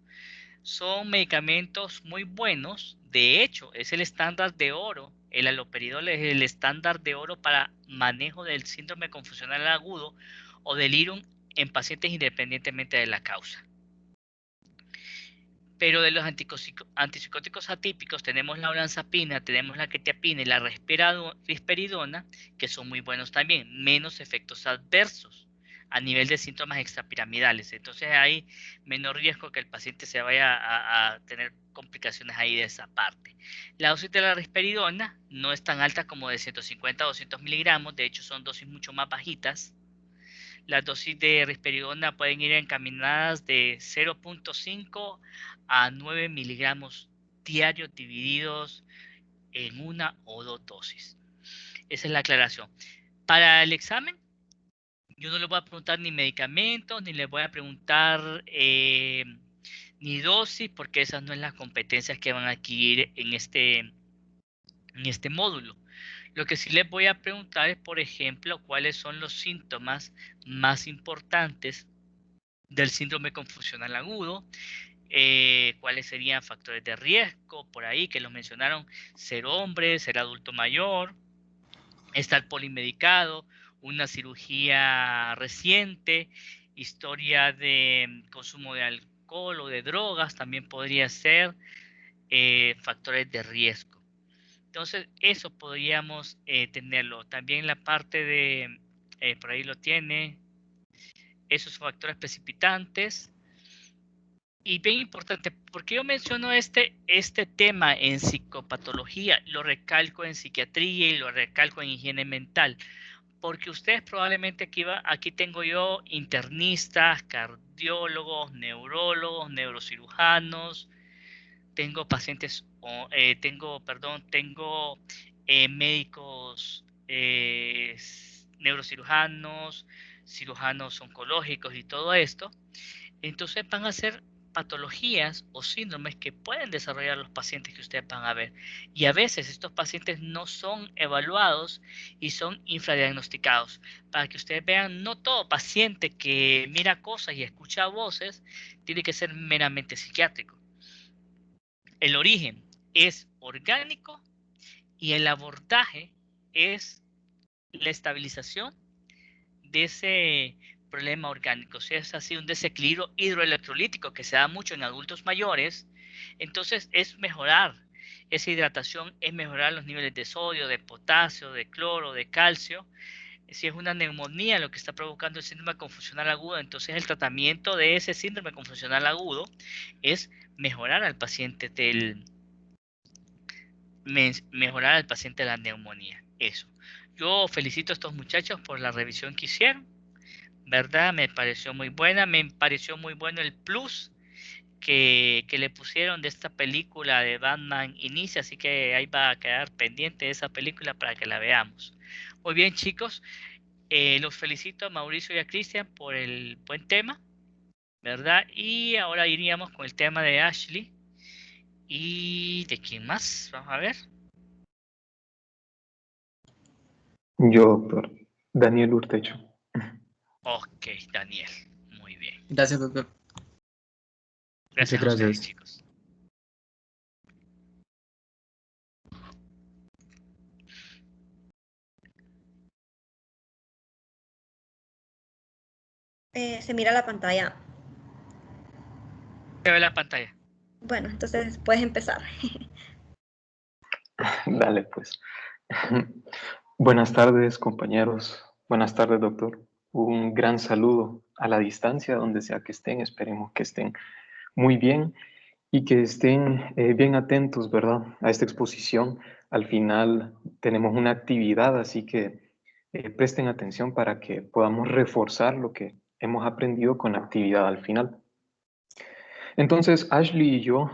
Son medicamentos muy buenos. De hecho, es el estándar de oro. El haloperidol es el estándar de oro para manejo del síndrome confusional agudo o delirium en pacientes independientemente de la causa. Pero de los antipsicóticos atípicos tenemos la olanzapina, tenemos la quetiapina y la risperidona, que son muy buenos también, menos efectos adversos a nivel de síntomas extrapiramidales. Entonces hay menor riesgo que el paciente se vaya a tener complicaciones ahí de esa parte. La dosis de la risperidona no es tan alta como de 150 a 200 miligramos, de hecho son dosis mucho más bajitas. Las dosis de risperidona pueden ir encaminadas de 0.5 a 9 miligramos diarios divididos en una o dos dosis. Esa es la aclaración. Para el examen, yo no les voy a preguntar ni medicamentos, ni les voy a preguntar ni dosis, porque esas no son las competencias que van a adquirir en este módulo. Lo que sí les voy a preguntar es, por ejemplo, cuáles son los síntomas más importantes del síndrome confusional agudo, cuáles serían factores de riesgo, por ahí que los mencionaron, ser hombre, ser adulto mayor, estar polimedicado, una cirugía reciente, historia de consumo de alcohol o de drogas, también podría ser factores de riesgo. Entonces, eso podríamos tenerlo. También la parte de, por ahí lo tiene, esos factores precipitantes. Y bien importante, porque yo menciono este tema en psicopatología, lo recalco en psiquiatría y lo recalco en higiene mental, porque ustedes probablemente aquí tengo yo internistas, cardiólogos, neurólogos, neurocirujanos, tengo pacientes, tengo médicos neurocirujanos, cirujanos oncológicos y todo esto. Entonces van a ser patologías o síndromes que pueden desarrollar los pacientes que ustedes van a ver. Y a veces estos pacientes no son evaluados y son infradiagnosticados. Para que ustedes vean, no todo paciente que mira cosas y escucha voces tiene que ser meramente psiquiátrico. El origen es orgánico y el abordaje es la estabilización de ese problema orgánico. Si es así un desequilibrio hidroelectrolítico que se da mucho en adultos mayores, entonces es mejorar esa hidratación, es mejorar los niveles de sodio, de potasio, de cloro, de calcio. Si es una neumonía lo que está provocando el síndrome confusional agudo, entonces el tratamiento de ese síndrome confusional agudo es mejorar al paciente mejorar al paciente de la neumonía. Eso. Yo felicito a estos muchachos por la revisión que hicieron, ¿verdad? Me pareció muy buena, me pareció muy bueno el plus que le pusieron de esta película de Batman Inicia, así que ahí va a quedar pendiente de esa película para que la veamos. Muy bien, chicos, los felicito a Mauricio y a Cristian por el buen tema, ¿verdad? Y ahora iríamos con el tema de Ashley. ¿Y de quién más? Vamos a ver. Yo, doctor. Daniel Urtecho. Ok, Daniel. Muy bien. Gracias, doctor. Gracias Muchas a ustedes, gracias. chicos. Se mira la pantalla. Se ve la pantalla. Bueno, entonces puedes empezar. Dale, pues. Buenas tardes, compañeros. Buenas tardes, doctor. Un gran saludo a la distancia, donde sea que estén. Esperemos que estén muy bien y que estén bien atentos, ¿verdad?, a esta exposición. Al final tenemos una actividad, así que presten atención para que podamos reforzar lo que hemos aprendido con la actividad al final. Entonces, Ashley y yo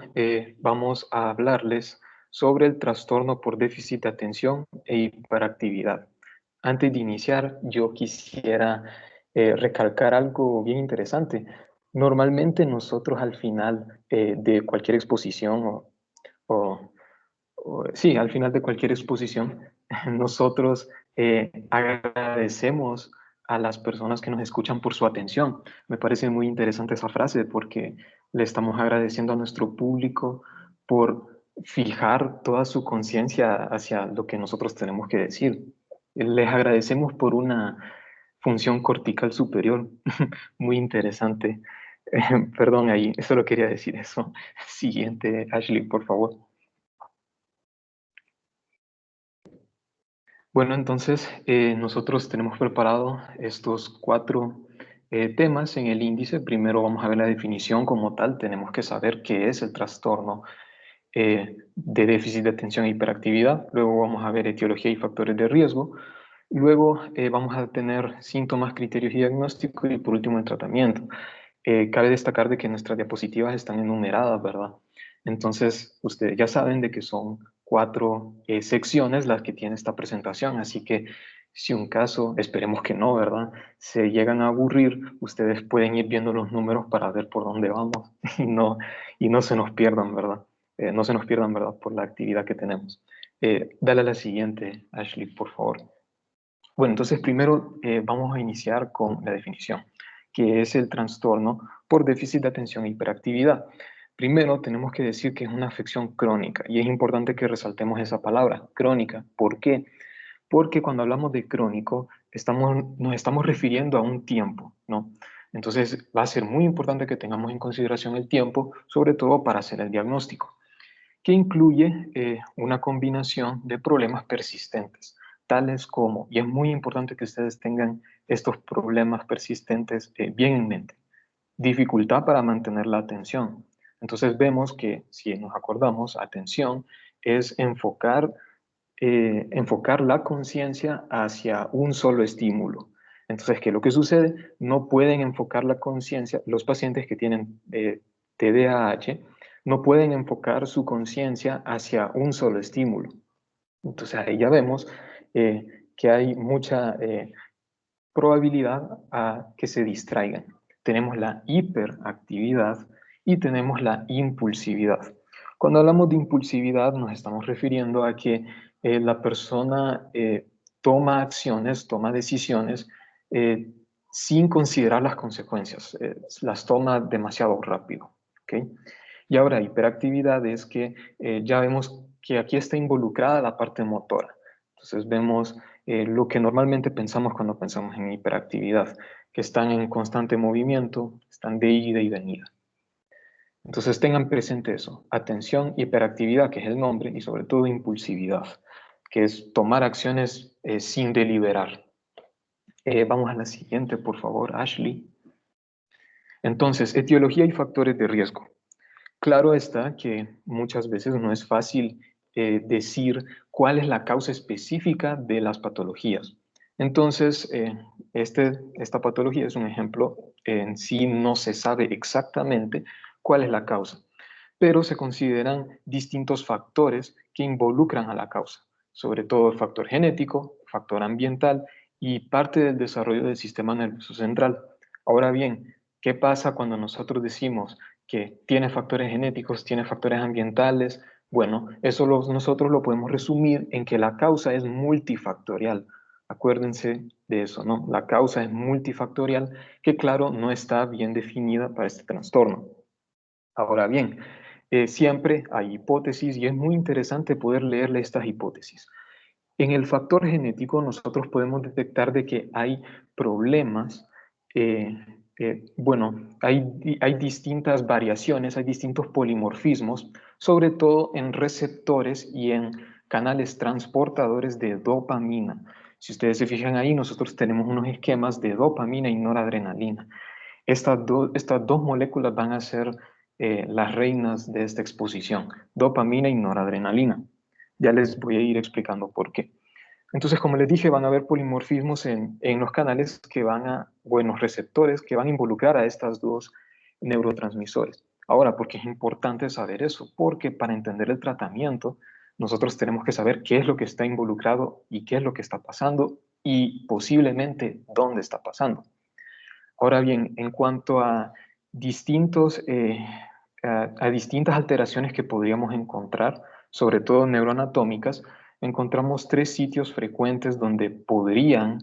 vamos a hablarles sobre el trastorno por déficit de atención e hiperactividad. Antes de iniciar, yo quisiera recalcar algo bien interesante. Normalmente nosotros al final de cualquier exposición sí, al final de cualquier exposición, nosotros agradecemos a las personas que nos escuchan por su atención. Me parece muy interesante esa frase porque le estamos agradeciendo a nuestro público por fijar toda su conciencia hacia lo que nosotros tenemos que decir. Les agradecemos por una función cortical superior muy interesante. Perdón, ahí, solo quería decir eso. Siguiente, Ashley, por favor. Bueno, entonces nosotros tenemos preparado estos 4 temas en el índice. Primero vamos a ver la definición como tal. Tenemos que saber qué es el trastorno de déficit de atención e hiperactividad. Luego vamos a ver etiología y factores de riesgo. Luego vamos a tener síntomas, criterios y diagnóstico. Y por último, el tratamiento. Cabe destacar de que nuestras diapositivas están enumeradas, ¿verdad? Entonces, ustedes ya saben de que son 4 secciones las que tiene esta presentación, así que si un caso, esperemos que no, ¿verdad?, se llegan a aburrir, ustedes pueden ir viendo los números para ver por dónde vamos y no se nos pierdan, ¿verdad? No se nos pierdan, ¿verdad?, por la actividad que tenemos. Dale a la siguiente, Ashley, por favor. Bueno, entonces primero vamos a iniciar con la definición, que es el trastorno por déficit de atención e hiperactividad. Primero tenemos que decir que es una afección crónica y es importante que resaltemos esa palabra, crónica. ¿Por qué? Porque cuando hablamos de crónico nos estamos refiriendo a un tiempo, ¿no? Entonces va a ser muy importante que tengamos en consideración el tiempo, sobre todo para hacer el diagnóstico, que incluye una combinación de problemas persistentes, tales como, y es muy importante que ustedes tengan estos problemas persistentes bien en mente, dificultad para mantener la atención. Entonces vemos que, si nos acordamos, atención es enfocar la conciencia hacia un solo estímulo. Entonces, ¿qué es lo que sucede? No pueden enfocar la conciencia, los pacientes que tienen TDAH no pueden enfocar su conciencia hacia un solo estímulo. Entonces ahí ya vemos que hay mucha probabilidad a que se distraigan. Tenemos la hiperactividad y tenemos la impulsividad. Cuando hablamos de impulsividad nos estamos refiriendo a que la persona toma acciones, toma decisiones sin considerar las consecuencias, las toma demasiado rápido. ¿Okay? Y ahora, hiperactividad es que ya vemos que aquí está involucrada la parte motora. Entonces vemos lo que normalmente pensamos cuando pensamos en hiperactividad, que están en constante movimiento, están de ida y venida. Entonces tengan presente eso, atención, hiperactividad, que es el nombre, y sobre todo impulsividad, que es tomar acciones sin deliberar. Vamos a la siguiente, por favor, Ashley. Entonces, etiología y factores de riesgo. Claro está que muchas veces no es fácil decir cuál es la causa específica de las patologías. Entonces, esta patología es un ejemplo. En sí no se sabe exactamente cuál es la causa, pero se consideran distintos factores que involucran a la causa, sobre todo el factor genético, factor ambiental y parte del desarrollo del sistema nervioso central. Ahora bien, ¿qué pasa cuando nosotros decimos que tiene factores genéticos, tiene factores ambientales? Bueno, eso nosotros lo podemos resumir en que la causa es multifactorial. Acuérdense de eso, ¿no? La causa es multifactorial, que claro, no está bien definida para este trastorno. Ahora bien, siempre hay hipótesis y es muy interesante poder leerle estas hipótesis. En el factor genético nosotros podemos detectar de que hay problemas, bueno, hay distintas variaciones, hay distintos polimorfismos, sobre todo en receptores y en canales transportadores de dopamina. Si ustedes se fijan ahí, nosotros tenemos unos esquemas de dopamina y noradrenalina. Estas dos moléculas van a ser las reinas de esta exposición, dopamina y noradrenalina. Ya les voy a ir explicando por qué. Entonces, como les dije, van a haber polimorfismos en los canales que van a, buenos receptores que van a involucrar a estas dos neurotransmisores. Ahora, ¿por qué es importante saber eso? Porque para entender el tratamiento, nosotros tenemos que saber qué es lo que está involucrado y qué es lo que está pasando y posiblemente dónde está pasando. Ahora bien, en cuanto a distintas alteraciones que podríamos encontrar, sobre todo neuroanatómicas, encontramos 3 sitios frecuentes donde podrían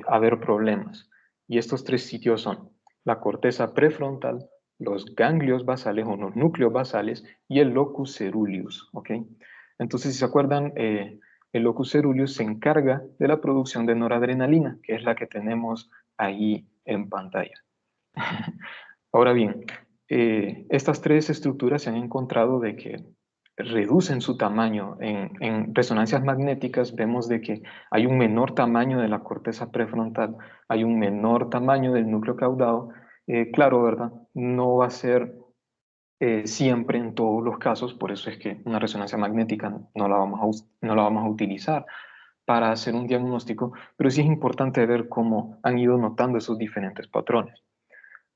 haber problemas. Y estos 3 sitios son la corteza prefrontal, los ganglios basales o los núcleos basales y el locus ceruleus. ¿Okay? Entonces, si se acuerdan, el locus ceruleus se encarga de la producción de noradrenalina, que es la que tenemos ahí en pantalla. Ahora bien, estas 3 estructuras se han encontrado de que reducen su tamaño. En resonancias magnéticas vemos de que hay un menor tamaño de la corteza prefrontal, hay un menor tamaño del núcleo caudado. Claro, ¿verdad? No va a ser siempre en todos los casos, por eso es que una resonancia magnética no la vamos a utilizar para hacer un diagnóstico, pero sí es importante ver cómo han ido notando esos diferentes patrones.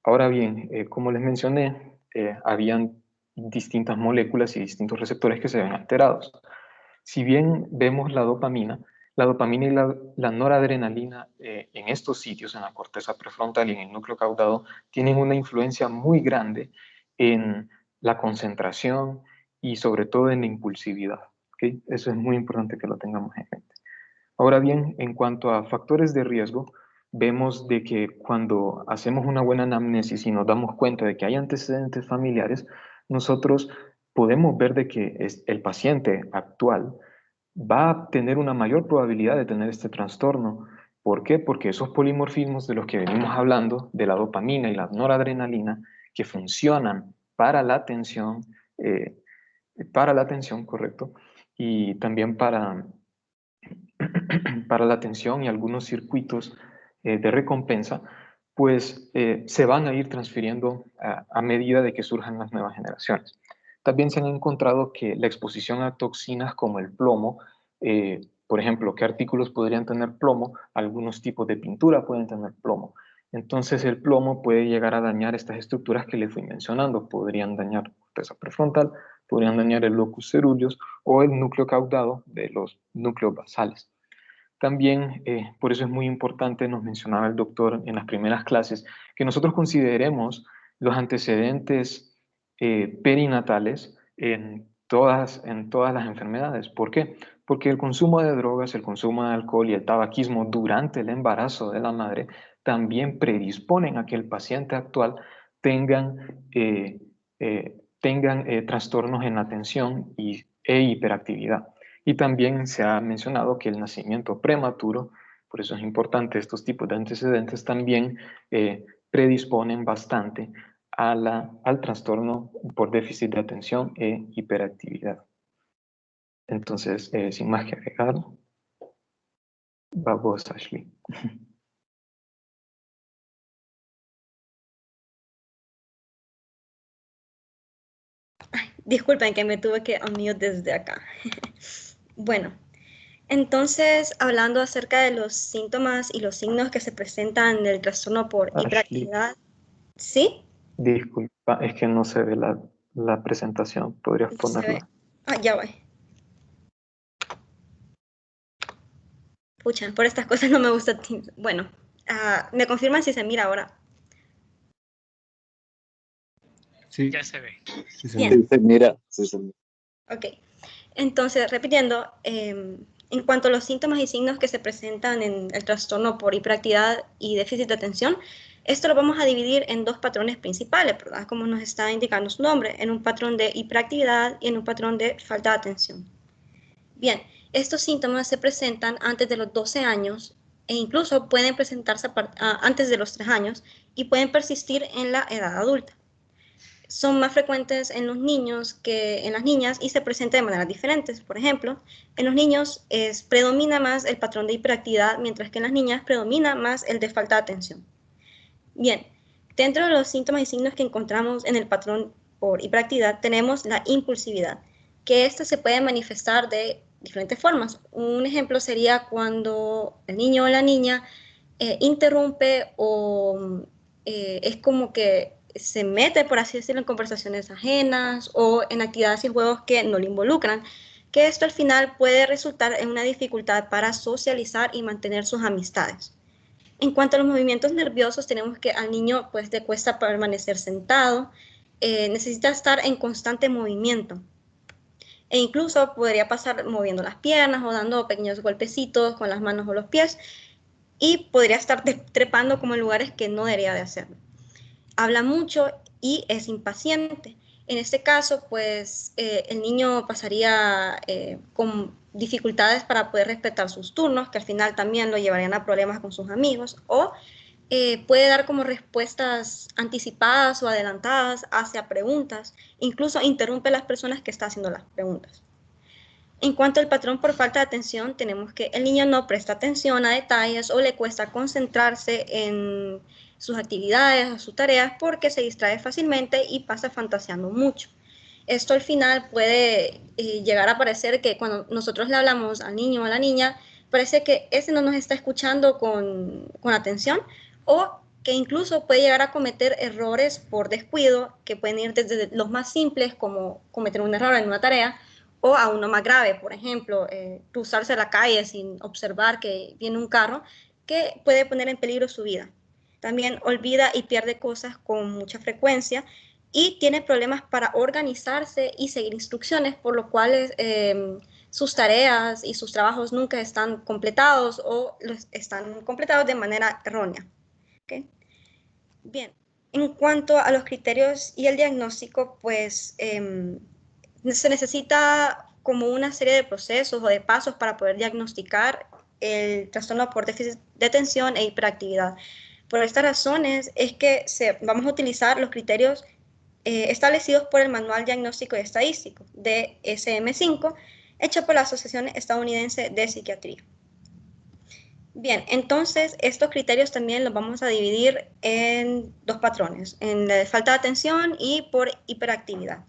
Ahora bien, como les mencioné, habían distintas moléculas y distintos receptores que se ven alterados. Si bien vemos la dopamina y la noradrenalina en estos sitios, en la corteza prefrontal y en el núcleo caudado, tienen una influencia muy grande en la concentración y sobre todo en la impulsividad. ¿Okay? Eso es muy importante que lo tengamos en mente. Ahora bien, en cuanto a factores de riesgo, vemos de que cuando hacemos una buena anamnesis y nos damos cuenta de que hay antecedentes familiares, nosotros podemos ver de que el paciente actual va a tener una mayor probabilidad de tener este trastorno. ¿Por qué? Porque esos polimorfismos de los que venimos hablando, de la dopamina y la noradrenalina, que funcionan para la atención, correcto, y también para la atención y algunos circuitos de recompensa, pues se van a ir transfiriendo a medida de que surjan las nuevas generaciones. También se han encontrado que la exposición a toxinas como el plomo, por ejemplo, ¿qué artículos podrían tener plomo? Algunos tipos de pintura pueden tener plomo. Entonces el plomo puede llegar a dañar estas estructuras que les fui mencionando. Podrían dañar la corteza prefrontal, podrían dañar el locus coeruleus o el núcleo caudado de los núcleos basales. También, por eso es muy importante, nos mencionaba el doctor en las primeras clases, que nosotros consideremos los antecedentes perinatales en todas las enfermedades. ¿Por qué? Porque el consumo de drogas, el consumo de alcohol y el tabaquismo durante el embarazo de la madre también predisponen a que el paciente actual tengan trastornos en la atención e hiperactividad. Y también se ha mencionado que el nacimiento prematuro, por eso es importante, estos tipos de antecedentes también predisponen bastante al trastorno por déficit de atención e hiperactividad. Entonces, sin más que agregar, vamos, Ashley. Disculpen que me tuve que unmute desde acá. Bueno, entonces, hablando acerca de los síntomas y los signos que se presentan en el trastorno por Ashley, hiperactividad, ¿sí? disculpa, es que no se ve la presentación. ¿Podrías ponerla? Ya voy. Pucha, por estas cosas no me gusta Teams. Bueno, ¿me confirman si se mira ahora? Sí, Ya se ve. sí se Bien. mira. Sí, se mira. Ok. Entonces, repitiendo, en cuanto a los síntomas y signos que se presentan en el trastorno por hiperactividad y déficit de atención, esto lo vamos a dividir en dos patrones principales, ¿verdad? Como nos está indicando su nombre, en un patrón de hiperactividad y en un patrón de falta de atención. Bien, estos síntomas se presentan antes de los 12 años e incluso pueden presentarse antes de los 3 años y pueden persistir en la edad adulta. Son más frecuentes en los niños que en las niñas y se presentan de maneras diferentes. Por ejemplo, en los niños predomina más el patrón de hiperactividad, mientras que en las niñas predomina más el de falta de atención. Bien, dentro de los síntomas y signos que encontramos en el patrón por hiperactividad tenemos la impulsividad, que esta se puede manifestar de diferentes formas. Un ejemplo sería cuando el niño o la niña interrumpe o es como que se mete, por así decirlo, en conversaciones ajenas o en actividades y juegos que no le involucran, que esto al final puede resultar en una dificultad para socializar y mantener sus amistades. En cuanto a los movimientos nerviosos, tenemos que al niño pues le cuesta permanecer sentado, necesita estar en constante movimiento. E incluso podría pasar moviendo las piernas o dando pequeños golpecitos con las manos o los pies y podría estar trepando como en lugares que no debería de hacerlo. Habla mucho y es impaciente. En este caso, pues el niño pasaría con dificultades para poder respetar sus turnos, que al final también lo llevarían a problemas con sus amigos, o puede dar como respuestas anticipadas o adelantadas hacia preguntas, incluso interrumpe a las personas que están haciendo las preguntas. En cuanto al patrón por falta de atención, tenemos que el niño no presta atención a detalles o le cuesta concentrarse en sus actividades o sus tareas porque se distrae fácilmente y pasa fantaseando mucho. Esto al final puede llegar a parecer que cuando nosotros le hablamos al niño o a la niña, parece que ese no nos está escuchando con atención o que incluso puede llegar a cometer errores por descuido que pueden ir desde los más simples como cometer un error en una tarea o a uno más grave, por ejemplo, cruzarse la calle sin observar que viene un carro que puede poner en peligro su vida. También olvida y pierde cosas con mucha frecuencia y tiene problemas para organizarse y seguir instrucciones, por lo cual sus tareas y sus trabajos nunca están completados o están completados de manera errónea. ¿Okay? Bien, en cuanto a los criterios y el diagnóstico, pues se necesita como una serie de procesos o de pasos para poder diagnosticar el trastorno por déficit de atención e hiperactividad. Por estas razones es que vamos a utilizar los criterios establecidos por el Manual Diagnóstico y Estadístico de SM5, hecho por la Asociación Estadounidense de Psiquiatría. Bien, entonces estos criterios también los vamos a dividir en dos patrones, en la de falta de atención y por hiperactividad.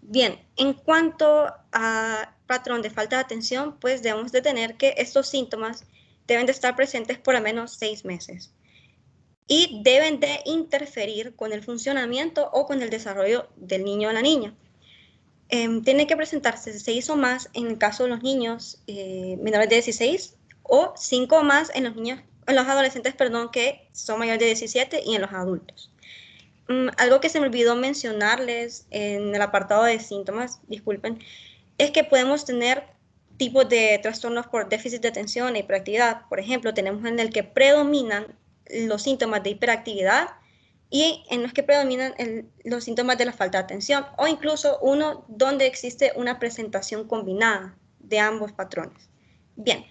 Bien, en cuanto a patrón de falta de atención, pues debemos de tener que estos síntomas deben de estar presentes por al menos 6 meses. y deben de interferir con el funcionamiento o con el desarrollo del niño o la niña. Tiene que presentarse 6 o más en el caso de los niños menores de 16 o 5 o más en los adolescentes, perdón, que son mayores de 17 y en los adultos. Algo que se me olvidó mencionarles en el apartado de síntomas, disculpen, es que podemos tener tipos de trastornos por déficit de atención e hiperactividad. Por ejemplo, tenemos en el que predominan los síntomas de hiperactividad y en los que predominan los síntomas de la falta de atención, o incluso uno donde existe una presentación combinada de ambos patrones. Bien,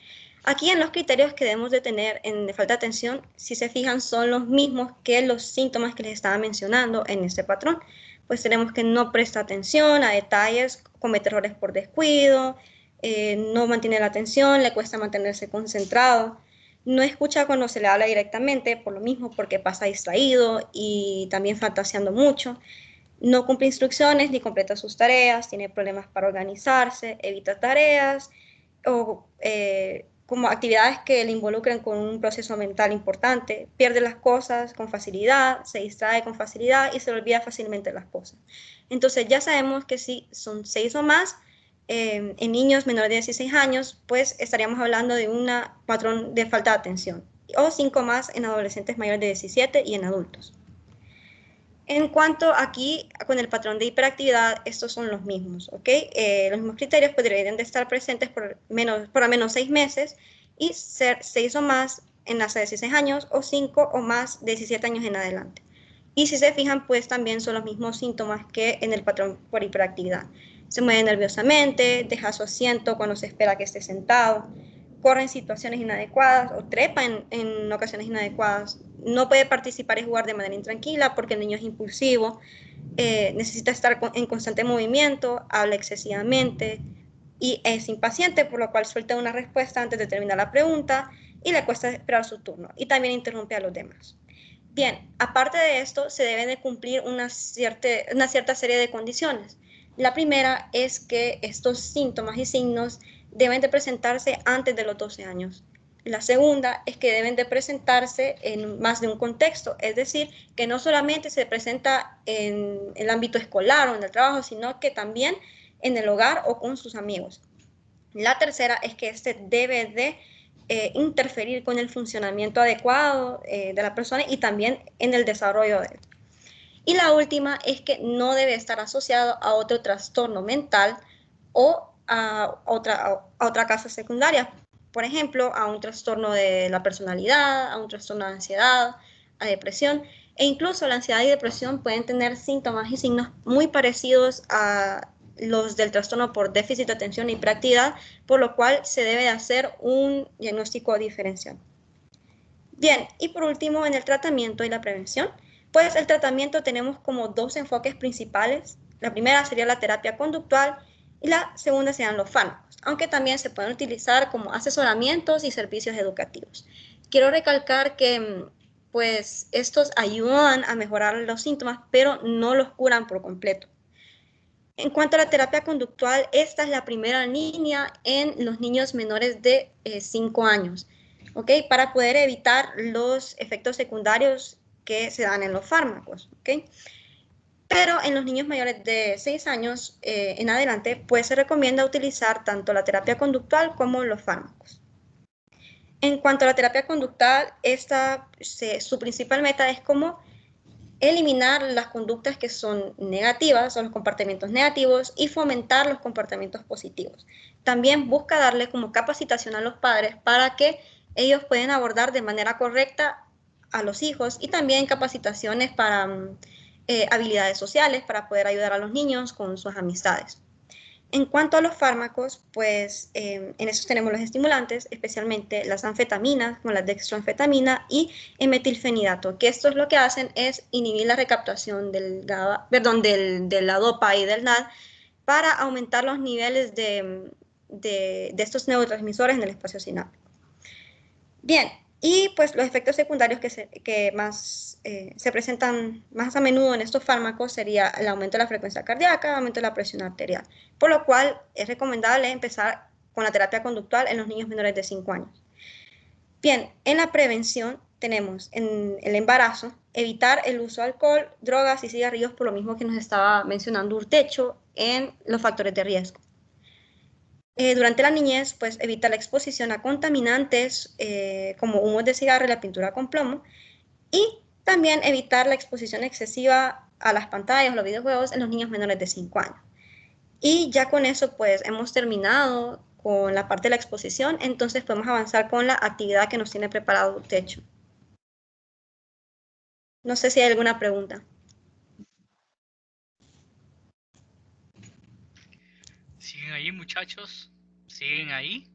aquí en los criterios que debemos de tener en de falta de atención, si se fijan, son los mismos que los síntomas que les estaba mencionando en este patrón. Pues tenemos que no presta atención a detalles, comete errores por descuido, no mantiene la atención, le cuesta mantenerse concentrado, no escucha cuando se le habla directamente, por lo mismo, porque pasa distraído y también fantaseando mucho, no cumple instrucciones ni completa sus tareas, tiene problemas para organizarse, evita tareas o como actividades que le involucren con un proceso mental importante, pierde las cosas con facilidad, se distrae con facilidad y se le olvida fácilmente las cosas. Entonces ya sabemos que si son 6 o más, en niños menores de 16 años, pues estaríamos hablando de un patrón de falta de atención, o 5 más en adolescentes mayores de 17 y en adultos. En cuanto aquí, con el patrón de hiperactividad, estos son los mismos, ¿ok? Los mismos criterios podrían de estar presentes por al menos 6 meses y ser 6 o más en hasta 16 años o 5 o más de 17 años en adelante. Y si se fijan, pues también son los mismos síntomas que en el patrón por hiperactividad. Se mueve nerviosamente, deja su asiento cuando se espera que esté sentado, corre en situaciones inadecuadas o trepa en ocasiones inadecuadas, no puede participar y jugar de manera intranquila porque el niño es impulsivo, necesita estar en constante movimiento, habla excesivamente y es impaciente, por lo cual suelta una respuesta antes de terminar la pregunta y le cuesta esperar su turno y también interrumpe a los demás. Bien, aparte de esto, se deben de cumplir una cierta serie de condiciones. La primera es que estos síntomas y signos deben de presentarse antes de los 12 años. La segunda es que deben de presentarse en más de un contexto, es decir, que no solamente se presenta en el ámbito escolar o en el trabajo, sino que también en el hogar o con sus amigos. La tercera es que este debe de interferir con el funcionamiento adecuado de la persona y también en el desarrollo de él. Y la última es que no debe estar asociado a otro trastorno mental o a otra causa secundaria. Por ejemplo, a un trastorno de la personalidad, a un trastorno de ansiedad, a depresión. E incluso la ansiedad y depresión pueden tener síntomas y signos muy parecidos a los del trastorno por déficit de atención y hiperactividad, por lo cual se debe hacer un diagnóstico diferencial. Bien, y por último, en el tratamiento y la prevención, pues el tratamiento tenemos como 2 enfoques principales. La primera sería la terapia conductual y la segunda serían los fármacos, aunque también se pueden utilizar como asesoramientos y servicios educativos. Quiero recalcar que pues estos ayudan a mejorar los síntomas, pero no los curan por completo. En cuanto a la terapia conductual, esta es la primera línea en los niños menores de 5 años, ¿ok? Para poder evitar los efectos secundarios que se dan en los fármacos, ¿ok? Pero en los niños mayores de 6 años en adelante, pues se recomienda utilizar tanto la terapia conductual como los fármacos. En cuanto a la terapia conductual, su principal meta es como eliminar las conductas que son negativas o los comportamientos negativos y fomentar los comportamientos positivos. También busca darle como capacitación a los padres para que ellos puedan abordar de manera correcta a los hijos y también capacitaciones para habilidades sociales para poder ayudar a los niños con sus amistades. En cuanto a los fármacos, pues en esos tenemos los estimulantes, especialmente las anfetaminas, como la dextroanfetamina y el metilfenidato, que estos lo que hacen es inhibir la recaptación de la dopa y del NAD para aumentar los niveles de estos neurotransmisores en el espacio sináptico. Bien, y pues los efectos secundarios que más se presentan más a menudo en estos fármacos sería el aumento de la frecuencia cardíaca, aumento de la presión arterial, por lo cual es recomendable empezar con la terapia conductual en los niños menores de 5 años. Bien, en la prevención tenemos en el embarazo, evitar el uso de alcohol, drogas y cigarrillos, por lo mismo que nos estaba mencionando Urtecho en los factores de riesgo. Durante la niñez, pues evitar la exposición a contaminantes como humos de cigarro y la pintura con plomo, y también evitar la exposición excesiva a las pantallas o los videojuegos en los niños menores de 5 años. Y ya con eso, pues hemos terminado con la parte de la exposición, entonces podemos avanzar con la actividad que nos tiene preparado Urtecho. No sé si hay alguna pregunta. ¿Siguen ahí, muchachos? ¿Siguen ahí?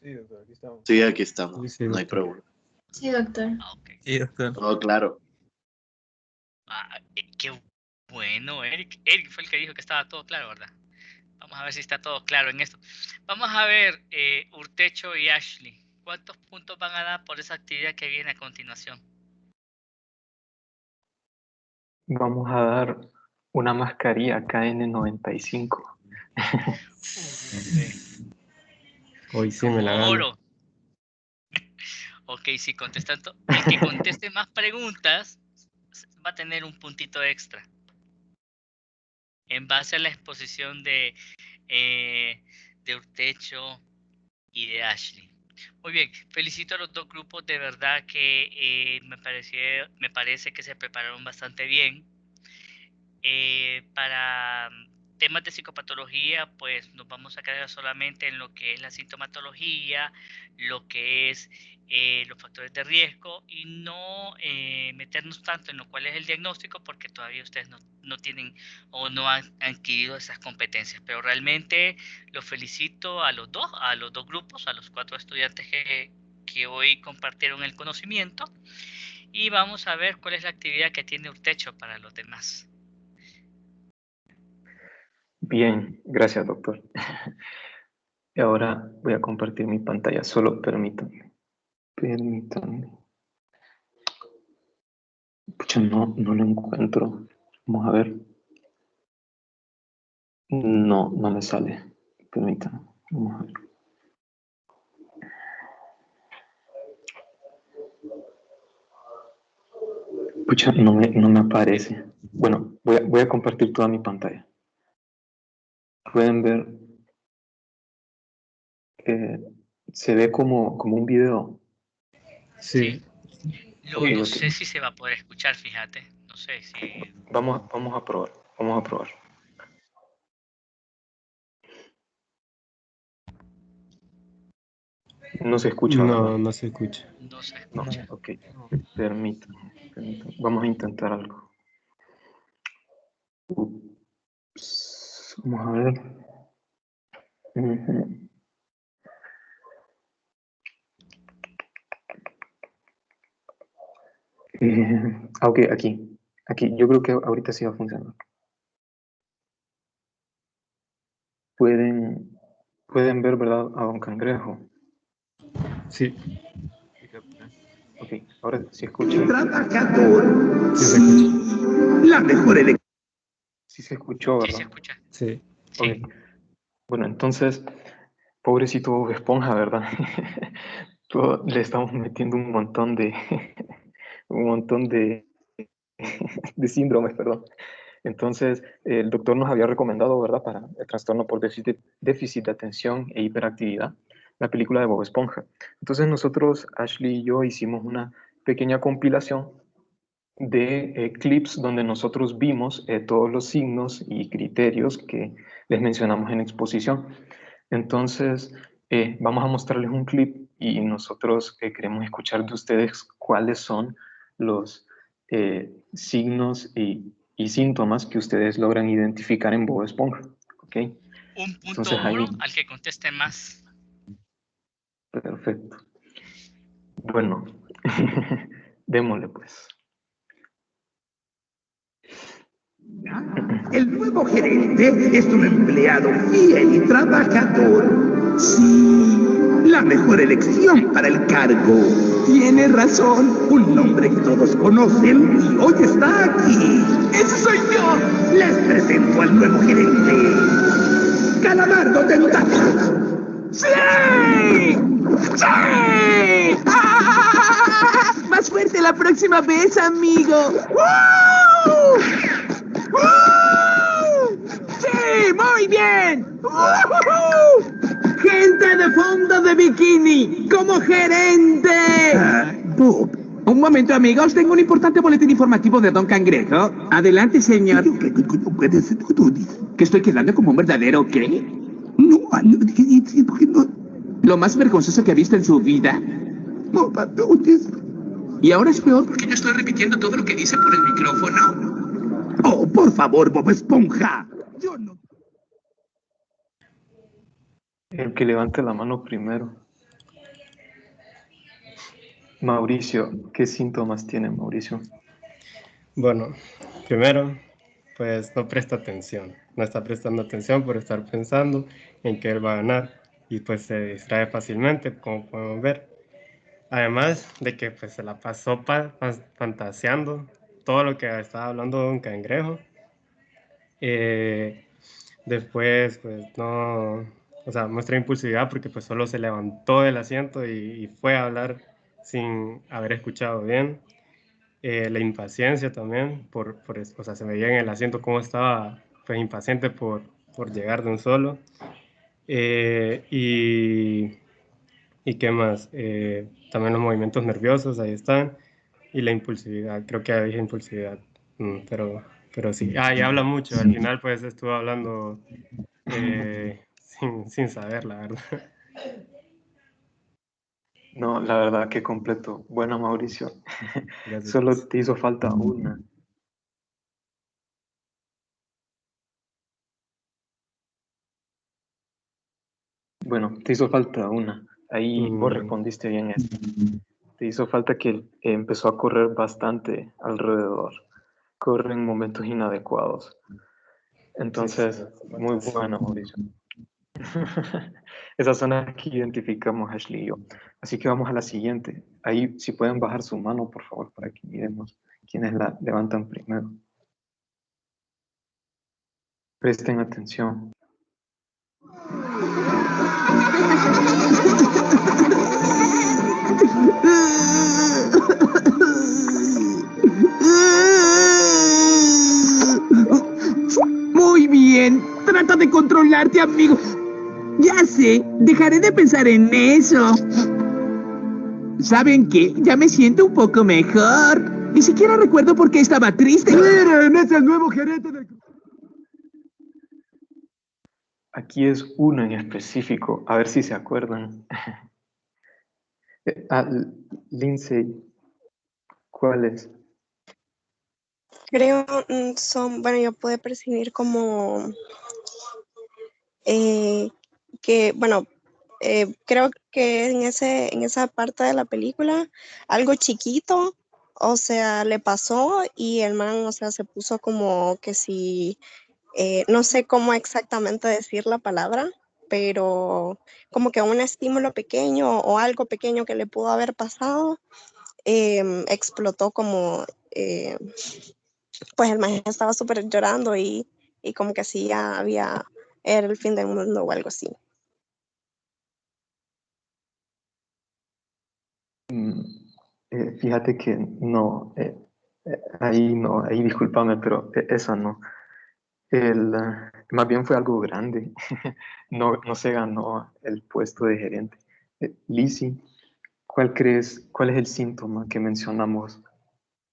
Sí, doctor, aquí estamos. Sí, aquí estamos. Sí, No hay doctor. problema. Sí, doctor. Ah, ok. Sí, doctor. Todo claro. Ah, qué bueno, Eric. Eric fue el que dijo que estaba todo claro, ¿verdad? Vamos a ver si está todo claro en esto. Vamos a ver, Urtecho y Ashley, ¿cuántos puntos van a dar por esa actividad que viene a continuación? Vamos a dar una mascarilla KN95. Hoy sí me la gano. Oro. Ok, si contestan, el que conteste más preguntas va a tener un puntito extra. En base a la exposición de Urtecho y de Ashley. Muy bien, felicito a los dos grupos, de verdad que me parece que se prepararon bastante bien. Para temas de psicopatología, pues nos vamos a quedar solamente en lo que es la sintomatología, lo que es los factores de riesgo, y no meternos tanto en lo cual es el diagnóstico, porque todavía ustedes no tienen o no han adquirido esas competencias. Pero realmente los felicito a los dos grupos, a los 4 estudiantes que hoy compartieron el conocimiento, y vamos a ver cuál es la actividad que tiene Urtecho para los demás. Bien, gracias, doctor. Y ahora voy a compartir mi pantalla, solo permítanme. Pucha, no lo encuentro. Vamos a ver. No me sale. Permítanme. Vamos a ver. Pucha, no me aparece. Bueno, voy a compartir toda mi pantalla. Pueden ver. Se ve como un video. Sí. No Ok. sé si se va a poder escuchar, fíjate. No sé si... Vamos a probar. Vamos a probar. No se escucha, ¿verdad? No se escucha. No se No, escucha. ok. Permítanme. Vamos a intentar algo. Ups. Vamos a ver. Ujú. Ok, aquí. Yo creo que ahorita sí va a funcionar. Pueden ver, ¿verdad? A don Cangrejo. Sí. Sí, capitán. Ok, ahora sí escuchan. Trabajador. Sí se escucha. La mejor elección. Sí se escuchó, Sí ¿verdad? se escucha. Sí. Sí. Ok. Bueno, entonces, pobrecito Bob Esponja, ¿verdad? Le estamos metiendo un montón de de síndromes, perdón. Entonces, el doctor nos había recomendado, ¿verdad?, para el trastorno por déficit de atención e hiperactividad, la película de Bob Esponja. Entonces nosotros, Ashley y yo, hicimos una pequeña compilación de clips donde nosotros vimos todos los signos y criterios que les mencionamos en exposición. Entonces, vamos a mostrarles un clip y nosotros queremos escuchar de ustedes cuáles son los signos y síntomas que ustedes logran identificar en Bob Esponja. ¿Okay? Un punto Entonces, ahí, oro al que conteste más. perfecto. Bueno, démosle pues. El nuevo gerente es un empleado fiel y trabajador. Sí, la mejor elección para el cargo. Tiene razón, un nombre que todos conocen y hoy está aquí. ¡Ese soy yo! Les presento al nuevo gerente, Calamardo Tentáculos. ¡Sí! ¡Sí! ¡Ah! suerte la próxima vez, amigo. ¡Woo! ¡Woo! ¡Sí! ¡Muy bien! ¡Woo! ¡Gente de fondo de bikini! ¡Como gerente! Bob. Un momento, amigos. Tengo un importante boletín informativo de Don Cangrejo. Adelante, señor. ¿Qué coño puedes hacer? ¿Que estoy quedando como un verdadero qué? No, porque no. ¿Lo más vergonzoso que ha visto en su vida? No, patotes. Y ahora es peor porque yo estoy repitiendo todo lo que dice por el micrófono. Oh, por favor, Bob Esponja. Yo no. El que levante la mano primero. Mauricio, ¿qué síntomas tiene Mauricio? Bueno, primero, pues no presta atención. No está prestando atención por estar pensando en que él va a ganar. Y pues se distrae fácilmente, como podemos ver. Además de que pues se la pasó fantaseando todo lo que estaba hablando Don Cangrejo. Después, pues no, o sea, muestra impulsividad porque pues solo se levantó del asiento y fue a hablar sin haber escuchado bien. La impaciencia también, o sea, se veía en el asiento cómo estaba pues impaciente por llegar de un solo. ¿Y qué más? También los movimientos nerviosos, ahí están. Y la impulsividad, creo que dije impulsividad, pero sí. Y habla mucho, al final pues estuvo hablando sin saber, la verdad. No, la verdad que completo. Bueno, Mauricio, Gracias. solo te hizo falta una. Bueno, te hizo falta una. Ahí vos respondiste bien esto. Te hizo falta que empezó a correr bastante alrededor. Corre en momentos inadecuados. Entonces, muy bueno, Mauricio. Esas son las que identificamos Ashley y yo. Así que vamos a la siguiente. Ahí, si pueden bajar su mano, por favor, para que miremos quiénes la levantan primero. Presten atención. Muy bien. Trata de controlarte, amigo. Ya sé, dejaré de pensar en eso. ¿Saben qué? Ya me siento un poco mejor. Ni siquiera recuerdo por qué estaba triste. ¡Miren! ¡Es el nuevo gerente del... Aquí es uno en específico, a ver si se acuerdan. Lindsay, ¿cuál es? Creo son, bueno, yo puedo percibir como que, bueno, creo que en esa parte de la película, algo chiquito, o sea, le pasó y el man, o sea, se puso como que si, no sé cómo exactamente decir la palabra, pero como que un estímulo pequeño o algo pequeño que le pudo haber pasado, explotó como, pues el man estaba súper llorando y como que así ya era el fin del mundo o algo así. Fíjate que no, ahí discúlpame, pero esa no. Más bien fue algo grande. No se ganó el puesto de gerente. Lizzie, cuál es el síntoma que mencionamos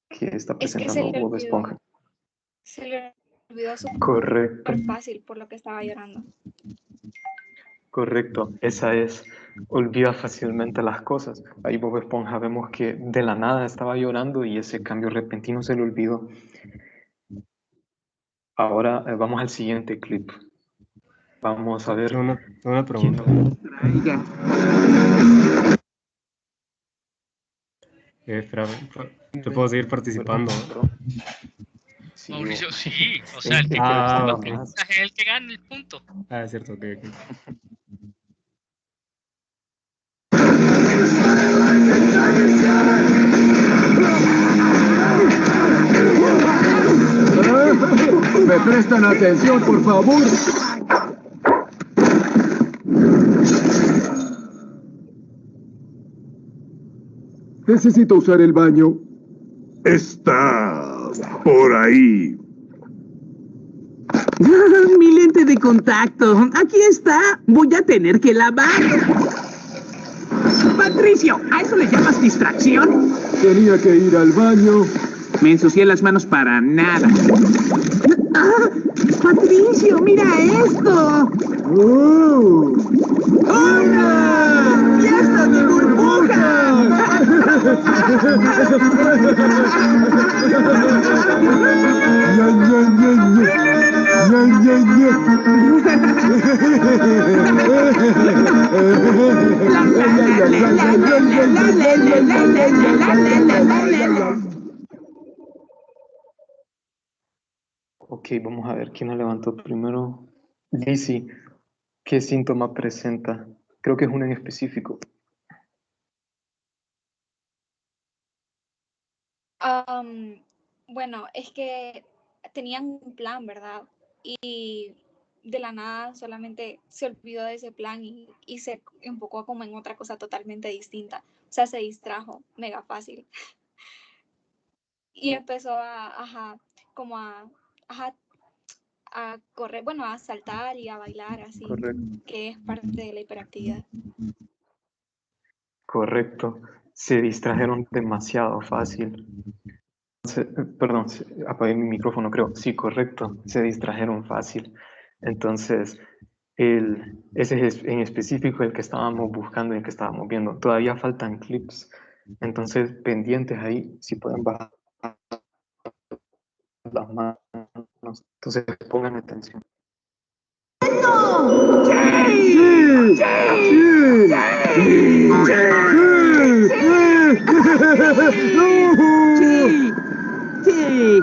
que está Es que presentando Bob Esponja? se le olvidó Correcto, súper fácil por lo que estaba llorando. correcto. Esa es, olvida fácilmente las cosas. Ahí Bob Esponja vemos que de la nada estaba llorando y ese cambio repentino se le olvidó. Ahora vamos al siguiente clip. Vamos a ver. Tengo una pregunta. Espera, ¿te puedo seguir participando? Sí, Mauricio, sí. O sea, el que más. es el que gana el punto. Es cierto, ok. ¿Me prestan atención, por favor? Necesito usar el baño. Está por ahí. Mi lente de contacto. Aquí está. Voy a tener que lavarlo. Patricio, ¿a eso le llamas distracción? Tenía que ir al baño. Me ensucié las manos para nada. ¡Ah! ¡Patricio, mira esto! ¡Oh! ¡Una fiesta de burbujas! ¡Ña, ña, ña, ña! ¡Ña, ña, ña! Ok, vamos a ver quién la levantó primero. Lizzy, ¿qué síntoma presenta? Creo que es uno en específico. Bueno, es que tenían un plan, ¿verdad? Y de la nada solamente se olvidó de ese plan y se enfocó como en otra cosa totalmente distinta. O sea, se distrajo mega fácil. Y empezó a correr, bueno, a saltar y a bailar así, Correcto. que es parte de la hiperactividad. Correcto. Se distrajeron demasiado fácil. Perdón, apagué mi micrófono, creo. Sí, correcto. Se distrajeron fácil. Entonces, ese es en específico el que estábamos buscando y el que estábamos viendo. Todavía faltan clips. Entonces, pendientes ahí, si pueden bajar las manos. Entonces, pongan atención. Sí.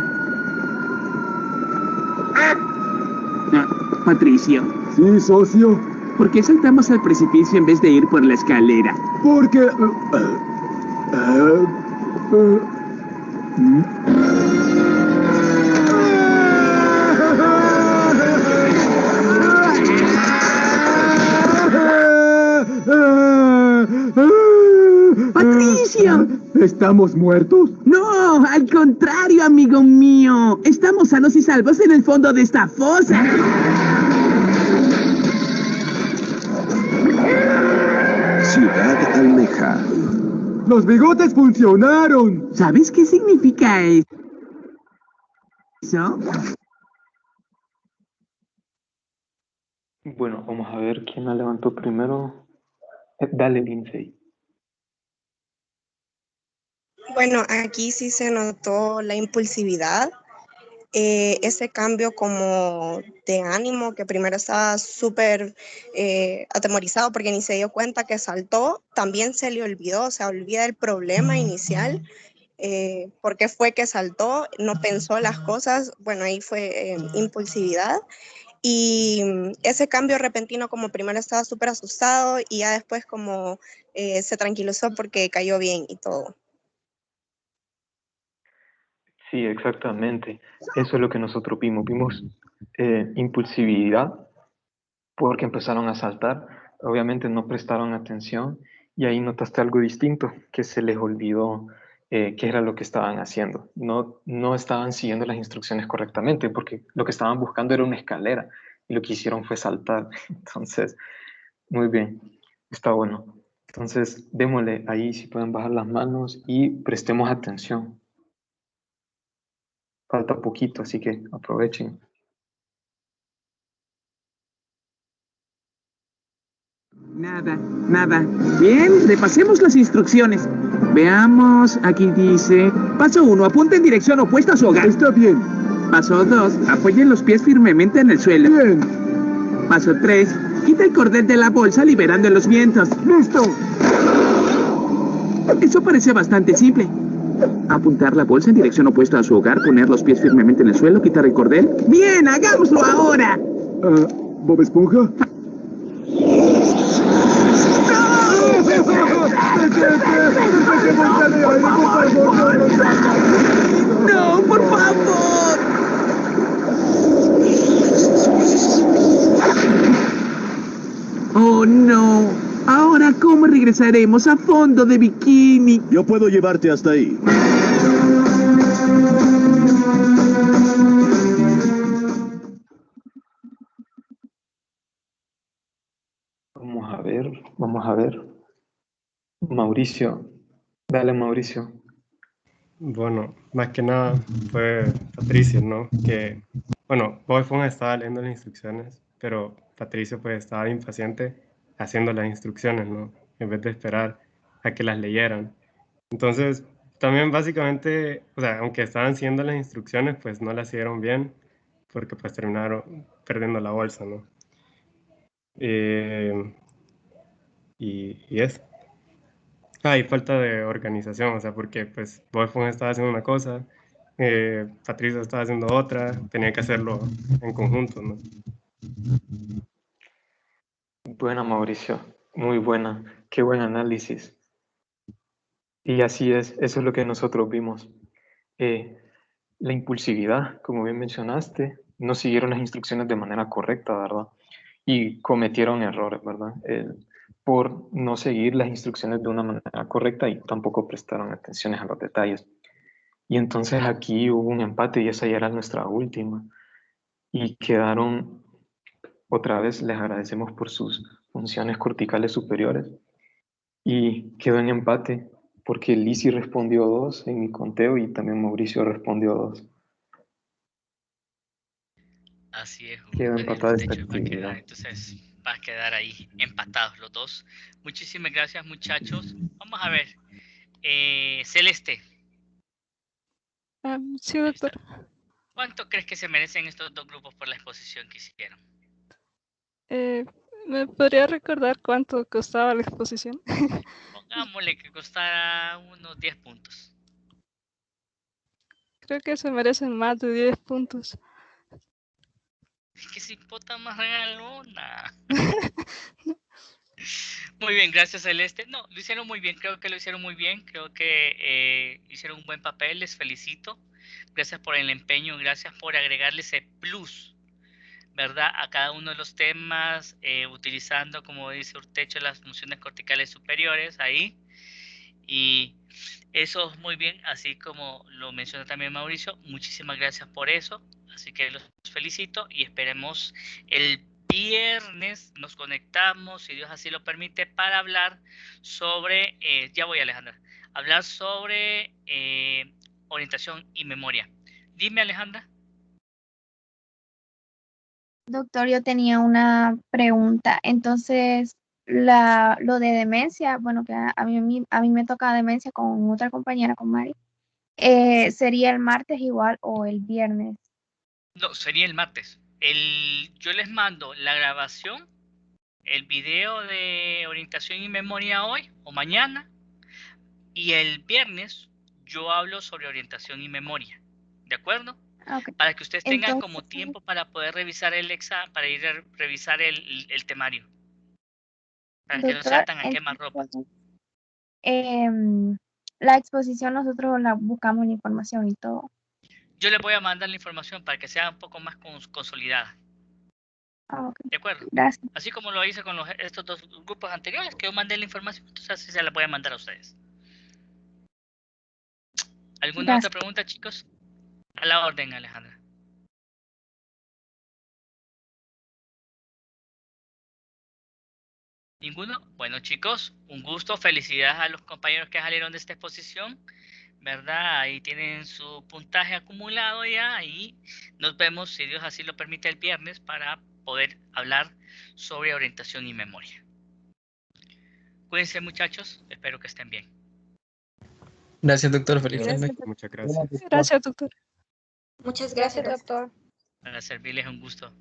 Patricio, Sí, socio. ¿por qué saltamos al precipicio en vez de ir por la escalera? Porque... ¡Patricio! ¿Estamos muertos? No, al contrario, amigo mío. Estamos sanos y salvos en el fondo de esta fosa. Ciudad Almeja. ¡Los bigotes funcionaron! ¿Sabes qué significa eso? Bueno, vamos a ver quién la levantó primero. Dale, Lindsay. Bueno, aquí sí se notó la impulsividad, ese cambio como de ánimo, que primero estaba súper atemorizado porque ni se dio cuenta que saltó, también se le olvidó, se olvida el problema inicial, por qué fue que saltó, no pensó las cosas, bueno, ahí fue impulsividad. Y ese cambio repentino, como primero estaba súper asustado y ya después como se tranquilizó porque cayó bien y todo. Sí, exactamente. Eso es lo que nosotros vimos. Vimos impulsividad porque empezaron a saltar. Obviamente no prestaron atención y ahí notaste algo distinto, que se les olvidó qué era lo que estaban haciendo. No estaban siguiendo las instrucciones correctamente porque lo que estaban buscando era una escalera y lo que hicieron fue saltar. Entonces, muy bien, está bueno. Entonces, démosle ahí si pueden bajar las manos y prestemos atención. Falta poquito, así que aprovechen. Nada. Bien, repasemos las instrucciones. Veamos, aquí dice... Paso 1, apunta en dirección opuesta a su hogar. Está bien. Paso 2, apoyen los pies firmemente en el suelo. Bien. Paso 3, quita el cordel de la bolsa liberando los vientos. ¡Listo! Eso parece bastante simple. Apuntar la bolsa en dirección opuesta a su hogar, poner los pies firmemente en el suelo, quitar el cordel. ¡Bien, hagámoslo ahora! ¿Bob Esponja? ¡No, por favor! ¡Oh, no! Ahora Ahora, ¿cómo regresaremos a fondo de bikini? Yo puedo llevarte hasta ahí. Vamos a ver, vamos a ver. Mauricio, dale Mauricio. Bueno, más que nada fue Patricio, ¿no? Que, bueno, Bob Esponja estaba leyendo las instrucciones, pero Patricio pues estaba impaciente haciendo las instrucciones, ¿no? En vez de esperar a que las leyeran. Entonces, también básicamente, o sea, aunque estaban siguiendo las instrucciones, pues no las siguieron bien, porque pues terminaron perdiendo la bolsa, ¿no? Y eso. Y falta de organización, o sea, porque pues Bob Esponja estaba haciendo una cosa, Patricio estaba haciendo otra, tenía que hacerlo en conjunto, ¿no? Buena Mauricio, muy buena, qué buen análisis. Y así es, eso es lo que nosotros vimos. La impulsividad, como bien mencionaste, no siguieron las instrucciones de manera correcta, ¿verdad? Y cometieron errores, ¿verdad? Por no seguir las instrucciones de una manera correcta y tampoco prestaron atención a los detalles. Y entonces aquí hubo un empate y esa ya era nuestra última. Y quedaron, otra vez les agradecemos por sus funciones corticales superiores. Y quedó en empate porque Lizzie respondió 2 en mi conteo y también Mauricio respondió 2. Así es, Quedó empatada esta actividad. entonces va a quedar ahí empatados los dos. Muchísimas gracias, muchachos. Vamos a ver. Celeste, Sí, doctor. ¿cuánto crees que se merecen estos dos grupos por la exposición que hicieron? ¿Me podría recordar cuánto costaba la exposición? Pongámosle que costara unos 10 puntos. Creo que se merecen más de 10 puntos. Es que se importa más regalona. Muy bien, gracias Celeste. No, lo hicieron muy bien, creo que lo hicieron muy bien, creo que hicieron un buen papel, les felicito. Gracias por el empeño, gracias por agregarle ese plus, ¿verdad? A cada uno de los temas, utilizando, como dice Urtecho, las funciones corticales superiores ahí. Y eso es muy bien, así como lo mencionó también Mauricio. Muchísimas gracias por eso, así que los felicito y esperemos el viernes nos conectamos, si Dios así lo permite, para hablar sobre, ya voy Alejandra, hablar sobre orientación y memoria. Dime Alejandra. Doctor, yo tenía una pregunta. Entonces, lo de demencia, bueno, que a mí me toca demencia con otra compañera, con Mari, ¿sería el martes igual o el viernes? No, sería el martes. Yo les mando la grabación, el video de orientación y memoria hoy o mañana, y el viernes yo hablo sobre orientación y memoria, ¿de acuerdo? Okay. Para que ustedes tengan Entonces, como tiempo para poder revisar el examen, para ir a revisar el temario, para que no sea tan a quemarropa. La exposición nosotros la buscamos la información y todo. Yo les voy a mandar la información para que sea un poco más consolidada. Okay. ¿De acuerdo? Gracias. Así como lo hice con estos dos grupos anteriores, que yo mandé la información, entonces así se la voy a mandar a ustedes. ¿Alguna otra pregunta, chicos? A la orden, Alejandra. ¿Ninguno? Bueno, chicos, un gusto. Felicidades a los compañeros que salieron de esta exposición, ¿verdad? Ahí tienen su puntaje acumulado ya y nos vemos, si Dios así lo permite, el viernes para poder hablar sobre orientación y memoria. Cuídense, muchachos. Espero que estén bien. Gracias, doctor. Feliz tarde. Muchas gracias. Gracias, doctor. Muchas Gracias, gracias. doctor. Para servirles un gusto.